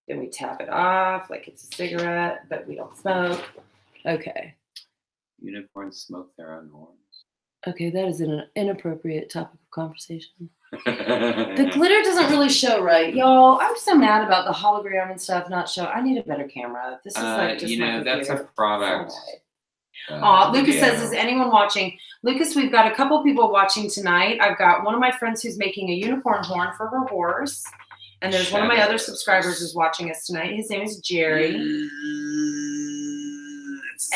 Then we tap it off like it's a cigarette, but we don't smoke. Okay. Unicorns smoke their own horns. Okay, that is an inappropriate topic of conversation. The glitter doesn't really show right, y'all. I'm so mad about the hologram and stuff not show. I need a better camera. This is like just that's a product. Lucas says, is anyone watching? Lucas, we've got a couple people watching tonight. I've got one of my friends who's making a unicorn horn for her horse. And there's one of my other subscribers who's watching us tonight. His name is Jerry.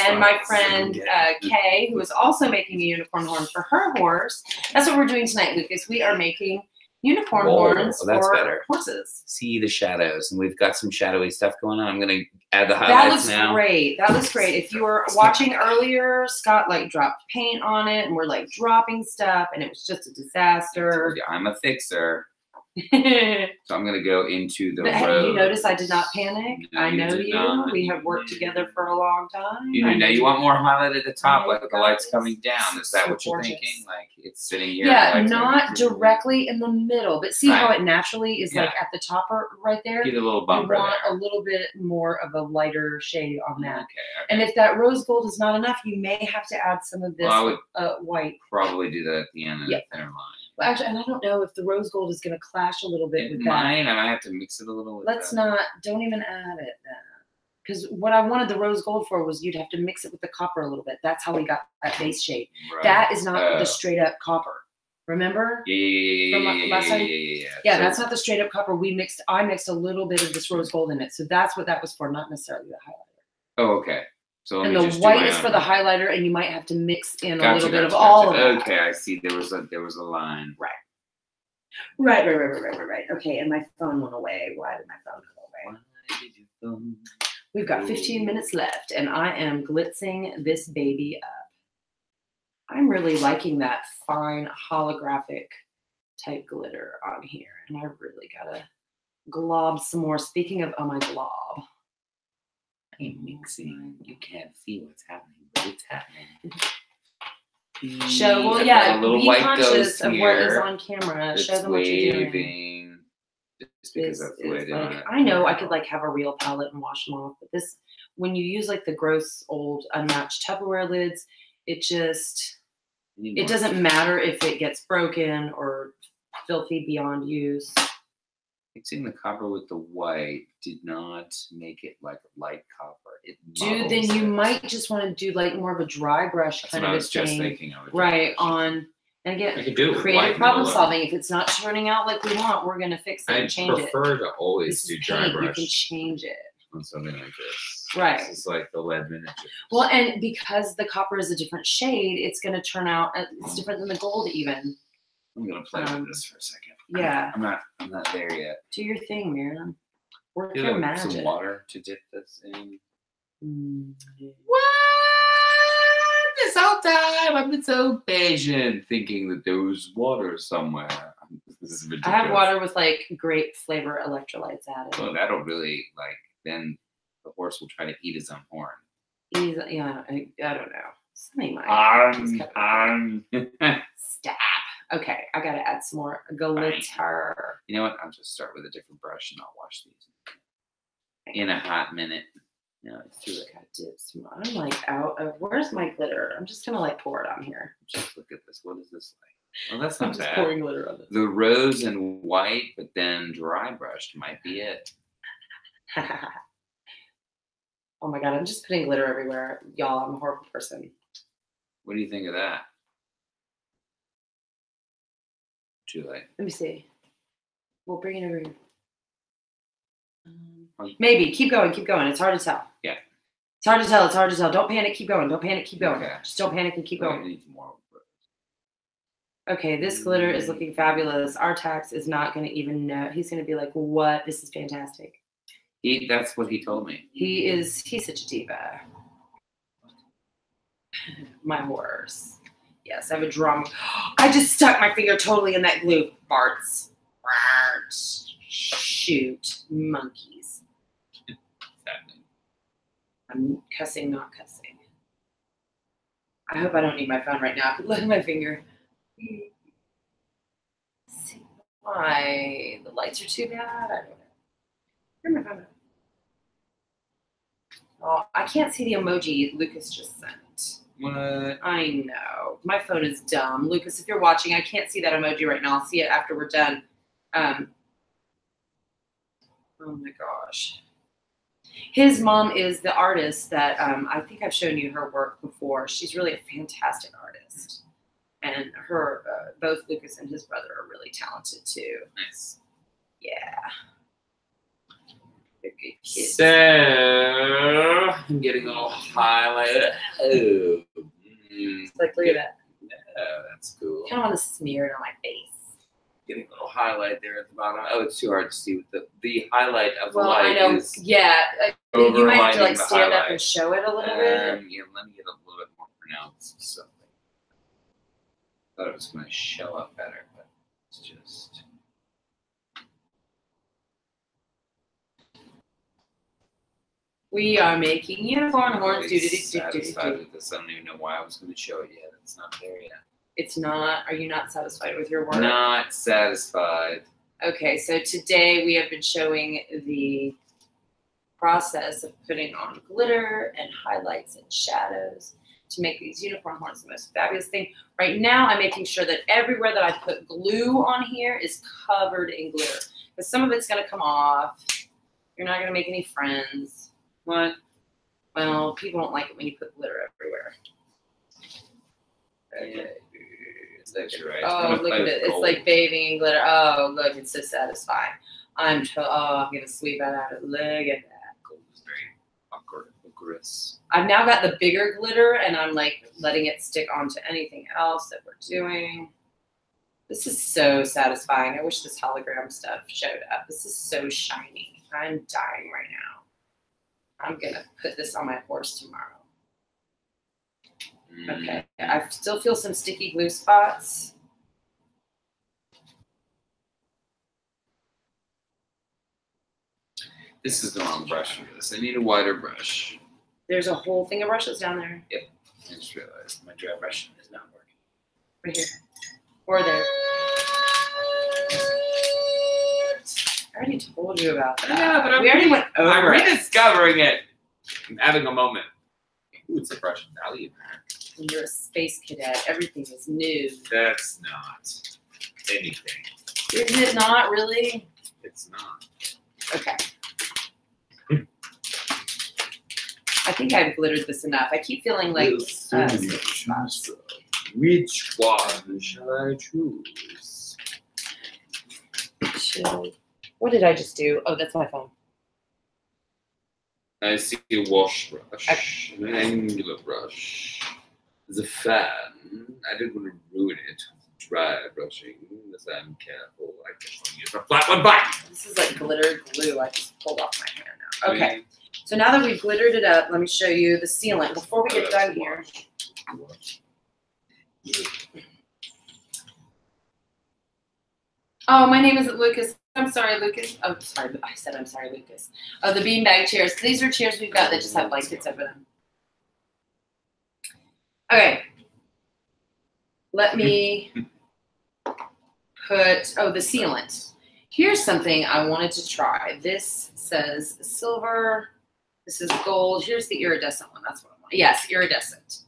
And my friend Kay, who is also making a unicorn horn for her horse. That's what we're doing tonight, Lucas. We are making unicorn horns for horses. See the shadows, and we've got some shadowy stuff going on. I'm going to add the highlights now. That looks great. That looks great. If you were watching earlier, Scott like dropped paint on it, and we're like dropping stuff, and it was just a disaster. I'm a fixer. So I'm going to go into the road. You notice I did not panic. No, I know you. Not. We have worked together for a long time. Now you want more highlight at the top, like the light's coming down. Is that what you're thinking? Like it's sitting here. Yeah, not directly in the middle, but see how it naturally is like at the top or right there. Get a little bumper. You want a little bit more of a lighter shade on that. Okay. And if that rose gold is not enough, you may have to add some of this white. Probably do that at the end of the thinner line. Well, actually, and I don't know if the rose gold is going to clash a little bit with that. I might have to mix it a little. Let's not. Don't even add it then. Because what I wanted the rose gold for was you'd have to mix it with the copper a little bit. That's how we got that base shade. Right. That is not the straight up copper. Remember? Yeah. Yeah, that's not the straight up copper. I mixed a little bit of this rose gold in it. So that's what that was for, not necessarily the highlighter. Oh, okay. So and the white is for the highlighter, and you might have to mix in a little bit of all of it. Okay, I see. There was a line. Right. Right. Okay, and my phone went away. Why did my phone go away? Why did your phone? We've got 15 minutes left, and I am glitzing this baby up. I'm really liking that fine holographic type glitter on here, and I really gotta glob some more. Speaking of, oh my glob. I'm mixing. You can't see what's happening, but it's happening. Show, well, yeah, be conscious of what is on camera. It's show them what you're doing. waving. Just because that's the way they want it. I know I could like have a real palette and wash them off, but this, when you use like the gross old unmatched Tupperware lids, it just, it doesn't matter if it gets broken or filthy beyond use. Mixing the copper with the white did not make it like light copper. Dude, then you might just want to do like more of a dry brush kind of a thing. Just thinking of it. Right, on, and again, creative problem solving. If it's not turning out like we want, we're going to fix it and change it. I prefer to always do dry brush. You can change it. On something like this. Right. It's like the lead miniature. Well, and because the copper is a different shade, it's going to turn out, it's different than the gold even. I'm going to play with this for a second. Yeah. I'm not there yet. Do your thing, Miriam. Work your magic. Some water to dip this in. What? This whole time I've been so patient, thinking that there was water somewhere. This is ridiculous. I have water with like grape flavor electrolytes added. Well, that'll really then the horse will try to eat his own horn. Yeah, I don't know. Something might. Stop. Okay, I gotta add some more glitter. You know what? I'll just start with a different brush and I'll wash these in a hot minute. No, it's too late. Gotta dip some. I'm like out of. Where's my glitter? I'm just gonna like pour it on here. Just look at this. What is this like? Well, that's not I'm bad. Just pouring glitter on this. The rose and white, but then dry brushed might be it. Oh my god! I'm just putting glitter everywhere, y'all. I'm a horrible person. What do you think of that? Too late. Let me see. We'll bring it over here. Maybe. Keep going. Keep going. It's hard to tell. Yeah. It's hard to tell. It's hard to tell. Don't panic. Keep going. Don't panic. Keep going. Okay. Just don't panic and keep going. I need more. Okay, this glitter is looking fabulous. Our tax is not going to even know. He's going to be like, what? This is fantastic. That's what he told me. He's such a diva. My horse. Yes, I have a drum. I just stuck my finger totally in that glue. Farts. Shoot. Monkeys. I'm cussing, not cussing. I hope I don't need my phone right now. Look at my finger. See why the lights are too bad? I don't know. Where's my phone? Oh, I can't see the emoji Lucas just sent. What? I know. My phone is dumb. Lucas, if you're watching, I can't see that emoji right now. I'll see it after we're done. Oh my gosh. His mom is the artist that I think I've shown you her work before. She's really a fantastic artist. And both Lucas and his brother are really talented too. Nice. Yeah. They're good kids. So, I'm getting a little highlight. Oh. Like, look at that. Oh, that's cool. I kind of want to smear it on my face. Getting a little highlight there at the bottom. Oh, it's too hard to see. The highlight of the well, light I know. is yeah. You might have to like stand up and show it a little bit. Yeah, let me get a little bit more pronounced. Something. Thought it was going to show up better, but it's just. We are making unicorn horns. Satisfied with this. I don't even know why I was going to show it yet. It's not there yet. It's not. Are you not satisfied with your work? Not satisfied. Okay, so today we have been showing the process of putting on glitter and highlights and shadows to make these unicorn horns the most fabulous thing. Right now, I'm making sure that everywhere that I put glue on here is covered in glitter. Because some of it's going to come off. You're not going to make any friends. What? Well, people don't like it when you put glitter everywhere. Okay. That's right. Oh, look at it. It's like bathing in glitter. Oh, look, it's so satisfying. I'm going to sweep that out. Look at that. Gold is very ochreous. I've now got the bigger glitter, and I'm like letting it stick onto anything else that we're doing. This is so satisfying. I wish this hologram stuff showed up. This is so shiny. I'm dying right now. I'm going to put this on my horse tomorrow. Okay, I still feel some sticky glue spots. This is the wrong brush for this. I need a wider brush. There's a whole thing of brushes down there. Yep. I just realized my dry brushing is not working. Right here. Or there. I already told you about that. Yeah, but we already went over I'm it. rediscovering it. I'm having a moment. Ooh, it's a brush value. When you're a space cadet, everything is new. That's not anything. Is it not really? It's not. Okay. I think I've glittered this enough. I keep feeling like which one shall I choose? What did I just do? Oh, that's my phone. I see a wash brush, an angular brush. There's a fan. I didn't want to ruin it with dry brushing, unless I'm careful. I just want to use a flat one back. This is like glitter glue. I just pulled off my hair now. Okay. So now that we've glittered it up, let me show you the sealant before we get done here. Oh, my name isn't Lucas. I'm sorry, Lucas. Oh, sorry. I said I'm sorry, Lucas. Oh, the beanbag chairs. These are chairs we've got that just have blankets over them. Okay. Let me put, the sealant. Here's something I wanted to try. This says silver. This is gold. Here's the iridescent one. That's what I want. Yes, iridescent.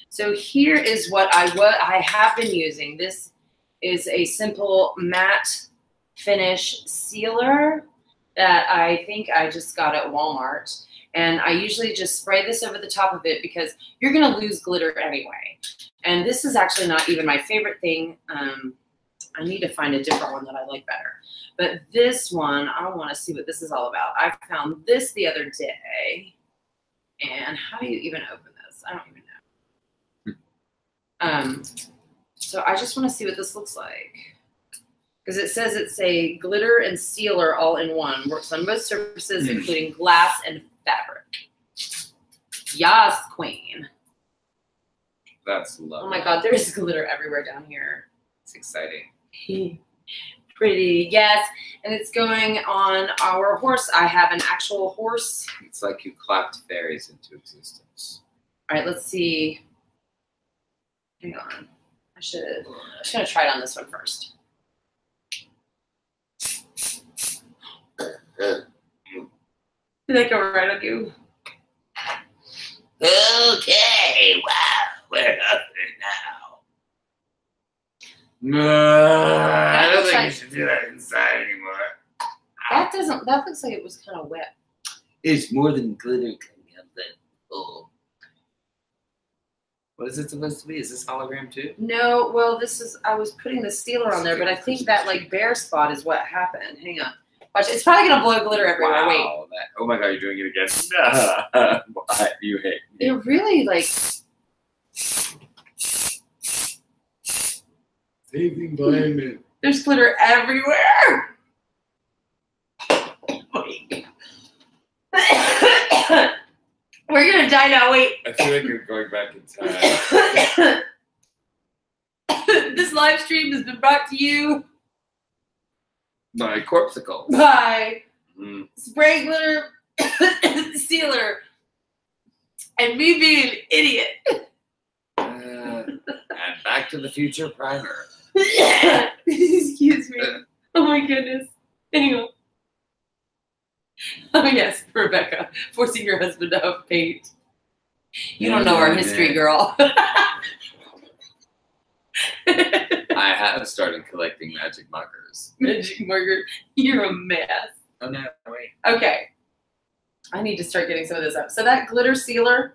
So here is what I have been using. This is a simple matte finish sealer that I think I just got at Walmart. And I usually just spray this over the top of it because you're going to lose glitter anyway. And this is actually not even my favorite thing. I need to find a different one that I like better. But this one, I want to see what this is all about. I found this the other day. And how do you even open this? I don't even know. So I just want to see what this looks like. Because it says it's a glitter and sealer all in one. Works on most surfaces, including glass and fabric. Yas, queen. That's lovely. Oh my God, there's glitter everywhere down here. It's exciting. Pretty, yes. And it's going on our horse. I have an actual horse. It's like you clapped fairies into existence. All right, let's see. Hang on. I'm just gonna try it on this one first. Did that go right on you? Okay, wow, we're up there now. I don't think you should do that inside anymore. That looks like it was kind of wet. It's more than glitter coming out that hole. What is it supposed to be? Is this hologram too? No, well, I was putting the sealer on there, but I think that like bare spot is what happened. Hang on. Watch, it's probably gonna blow glitter everywhere. Wow, Wait. oh my God, you're doing it again. Why? You hate me. It really like. Save the environment. There's glitter everywhere. We're gonna die now. Wait. I feel like you're going back in time. This live stream has been brought to you by Corpsicles. by spray glitter sealer and me being an idiot. And Back to the Future primer. Excuse me. Oh my goodness. Anyway. Oh yes, Rebecca, forcing your husband to have paint. You don't know our history, girl. I have started collecting magic markers. Magic marker, you're a mess. Oh no, wait. Okay. I need to start getting some of this up. So that glitter sealer,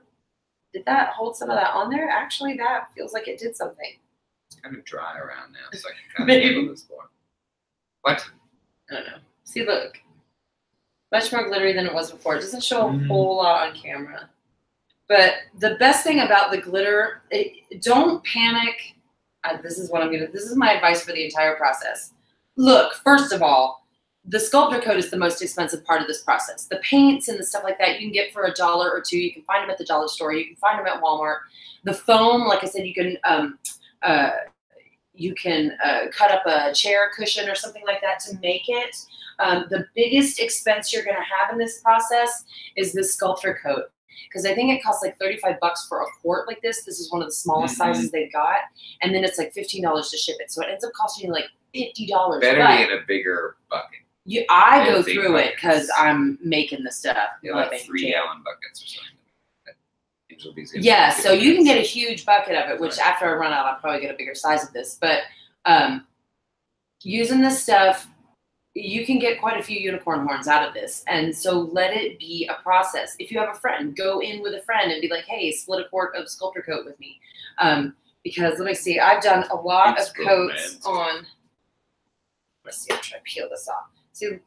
did that hold some of that on there? Actually, that feels like it did something. It's kind of dry around now, so I can kind of handle this more. What? I don't know. See, look. Much more glittery than it was before. It doesn't show a whole lot on camera. But the best thing about the glitter, don't panic. this is my advice for the entire process. Look, first of all, the Sculptor coat is the most expensive part of this process. The paints and the stuff like that you can get for $1 or $2. You can find them at the dollar store. You can find them at Walmart. The foam, like I said, you can cut up a chair cushion or something like that to make it. The biggest expense you're going to have in this process is the Sculptor coat, because I think it costs like $35 for a quart like this. This is one of the smallest sizes they've got, and then it's like $15 to ship it. So it ends up costing you like $50. Better to get a bigger bucket. I go through it because I'm making the stuff. Yeah, like 3-gallon buckets or something. Yeah, so you can get a huge bucket of it, which after I run out, I'll probably get a bigger size of this. But using this stuff, you can get quite a few unicorn horns out of this. And so let it be a process. If you have a friend, go in with a friend and be like, hey, split a quart of Sculptor coat with me. Because let me see, I've done a lot of coats on, let's see, I'm trying to peel this off. See,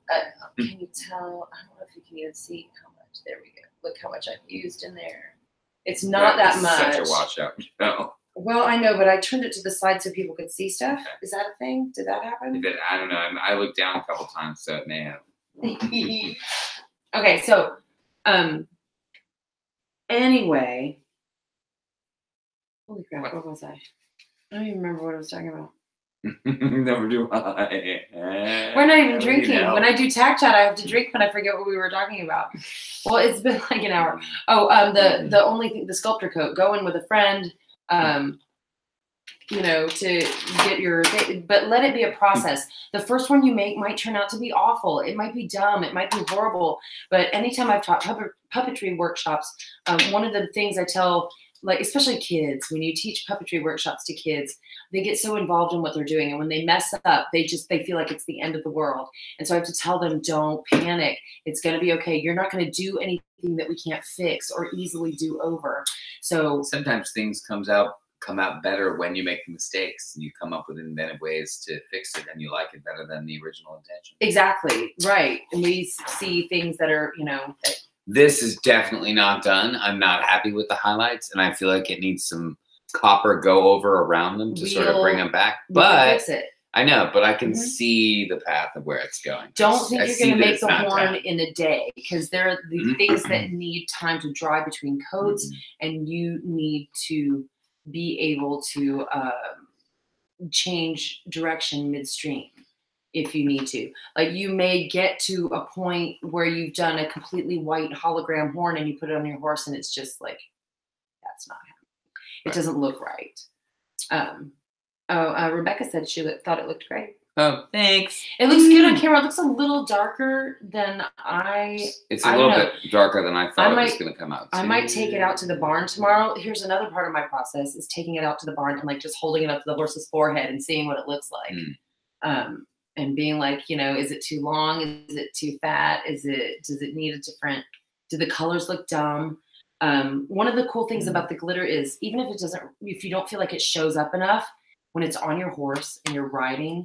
can you tell? I don't know if you can even see how much. There we go. Look how much I've used in there. It's not that much. Such a washout. No. Well, I know, but I turned it to the side so people could see stuff. Okay. Is that a thing? Did that happen? I don't know. I looked down a couple times, so it may have. Okay, so anyway. Holy crap, what was I? I don't even remember what I was talking about. Never do I. We're not even drinking. When I do tack chat, I have to drink when I forget what we were talking about. Well, it's been like an hour. Oh, the only thing, the Sculptor coat. Go in with a friend, you know, to get your, but let it be a process. The first one you make might turn out to be awful. It might be dumb. It might be horrible. But anytime I've taught puppetry workshops, one of the things I tell, like especially kids, when you teach puppetry workshops to kids, they get so involved in what they're doing, and when they mess up, they feel like it's the end of the world. And so I have to tell them, don't panic. It's going to be okay. You're not going to do anything that we can't fix or easily do over. So sometimes things come out better when you make the mistakes and you come up with inventive ways to fix it, and you like it better than the original intention. Exactly, right. And we see things that are, you know. This is definitely not done. I'm not happy with the highlights, and I feel like it needs some copper go over around them to sort of bring them back. But fix it. I know, but I can see the path of where it's going. Don't think you're going to make the horn in a day, because there are the things that need time to dry between coats, and you need to be able to change direction midstream if you need to. Like, you may get to a point where you've done a completely white hologram horn and you put it on your horse and it's just like, that's not happening. It doesn't look right. Rebecca said she thought it looked great. Oh, thanks. It looks good on camera. It looks a little darker than It's a little bit darker than I thought it was going to come out. I might take it out to the barn tomorrow. Here's another part of my process, is taking it out to the barn and like just holding it up to the horse's forehead and seeing what it looks like. And being like, you know, is it too long? Is it too fat? Does it need a different, do the colors look dumb? One of the cool things about the glitter is, even if you don't feel like it shows up enough, when it's on your horse and you're riding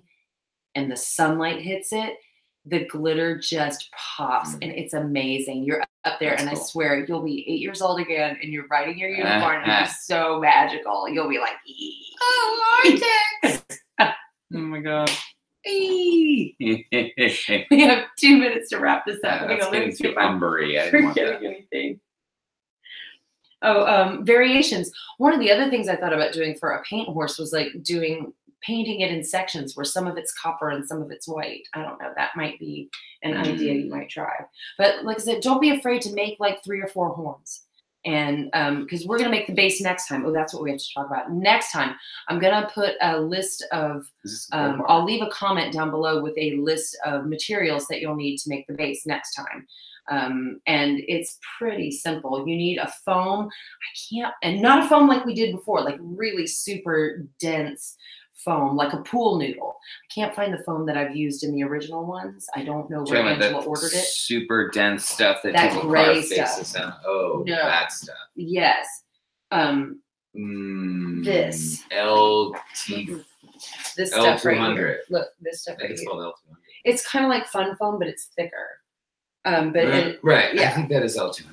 and the sunlight hits it, the glitter just pops and it's amazing. You're up there. That's and cool. I swear you'll be 8 years old again and you're riding your unicorn and it's so magical. You'll be like, oh, vortex. Oh my God. We have 2 minutes to wrap this up. That's getting too umbery. I didn't want that. Anything. Oh, variations. One of the other things I thought about doing for a paint horse was like painting it in sections where some of it's copper and some of it's white. I don't know. That might be an idea you might try. But like I said, don't be afraid to make like 3 or 4 horns. And because we're going to make the base next time. Oh, that's what we have to talk about. Next time, I'm going to put a list of, I'll leave a comment down below with a list of materials that you'll need to make the base next time. And it's pretty simple. You need a foam. And not a foam like we did before, like really super dense foam, like a pool noodle. I can't find the foam that I've used in the original ones. I don't know where Angela ordered it. Super dense stuff that people gray carve faces on. Oh, no. That stuff. Yes. This. This stuff L200. right here. Look, this stuff right here. It's called L200. It's kind of like fun foam, but it's thicker. Right. Yeah. I think that is L200.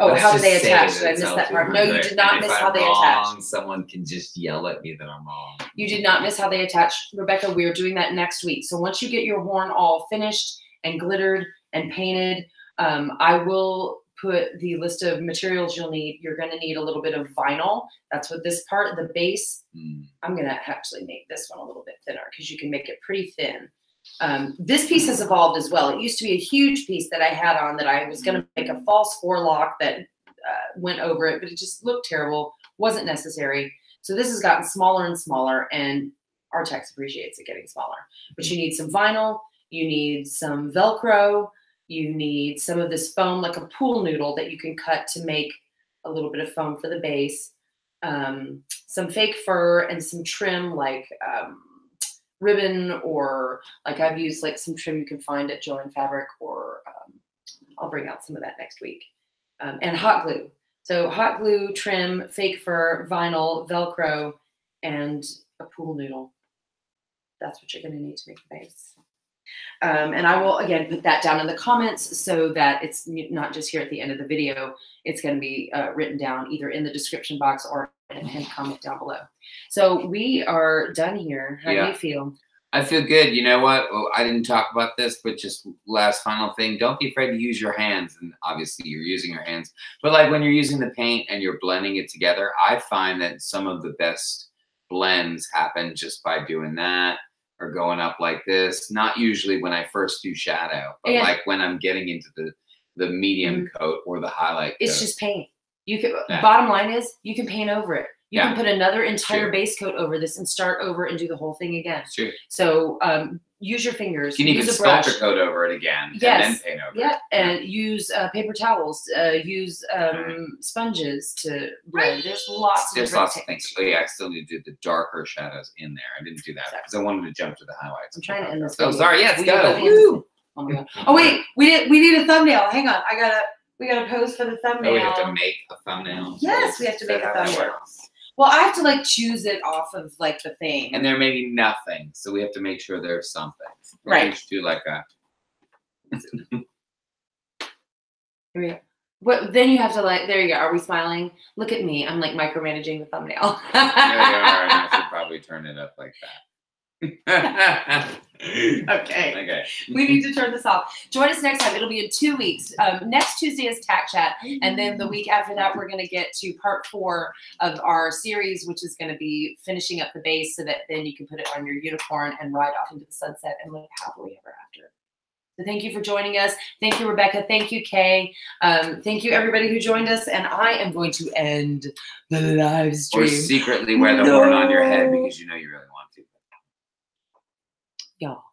Oh, Let's how do just they say attach? that Did I it's miss that part? No, you L200. did not And miss if how I'm they wrong, attach. someone can just yell at me that I'm wrong. You did not miss how they attach. Rebecca, we're doing that next week. So once you get your horn all finished and glittered and painted, I will put the list of materials you'll need. You're going to need a little bit of vinyl. That's what this part, the base. I'm going to actually make this one a little bit thinner because you can make it pretty thin. This piece has evolved as well. It used to be a huge piece that I had on that I was going to make a false forelock that went over it, but it just looked terrible. Wasn't necessary. So this has gotten smaller and smaller, and Artex appreciates it getting smaller. But you need some vinyl. You need some Velcro. You need some of this foam, like a pool noodle that you can cut to make a little bit of foam for the base. Some fake fur and some trim like ribbon, or like I've used like some trim you can find at Joann Fabric, or I'll bring out some of that next week. And hot glue. So hot glue, trim, fake fur, vinyl, Velcro, and a pool noodle. That's what you're going to need to make the base. And I will, again, put that down in the comments so that it's not just here at the end of the video. It's going to be written down either in the description box or in a pinned comment down below. So we are done here. How do you feel? I feel good. You know what? Well, I didn't talk about this, but just last final thing. Don't be afraid to use your hands. And obviously you're using your hands. But like when you're using the paint and you're blending it together, I find that some of the best blends happen just by doing that. Or going up like this, not usually when I first do shadow, but like when I'm getting into the medium coat or the highlight it's coat. Just paint. You can. Bottom line is you can paint over it. You can put another entire base coat over this and start over and do the whole thing again. True. So use your fingers. You can even sculptor coat over it again. Yes. And then paint over it. And use paper towels. Use sponges to blend. There's lots of things. Oh yeah, I still need to do the darker shadows in there. I didn't do that because I wanted to jump to the highlights. I'm trying to end this. Oh, sorry. Yes, go. Woo! Oh my god. Oh wait, we need a thumbnail. Hang on, we gotta pose for the thumbnail. Oh, we have to make a thumbnail. Yes, we have to make a thumbnail. Well, I have to like choose it off of like the thing. And there may be nothing, so we have to make sure there's something. Right. We should do like a. Here we go. What, then you have to like, there you go. Are we smiling? Look at me. I'm like micromanaging the thumbnail. There you are. And I should probably turn it up like that. Okay. We need to turn this off. Join us next time. It'll be in 2 weeks. Next Tuesday is Tack Chat. And then the week after that, we're going to get to part 4 of our series, which is going to be finishing up the base so that then you can put it on your unicorn and ride off into the sunset and live happily ever after. So thank you for joining us. Thank you, Rebecca. Thank you, Kay. Thank you, everybody who joined us. And I am going to end the live stream. Or secretly wear the horn on your head because you know you really want to. Y'all.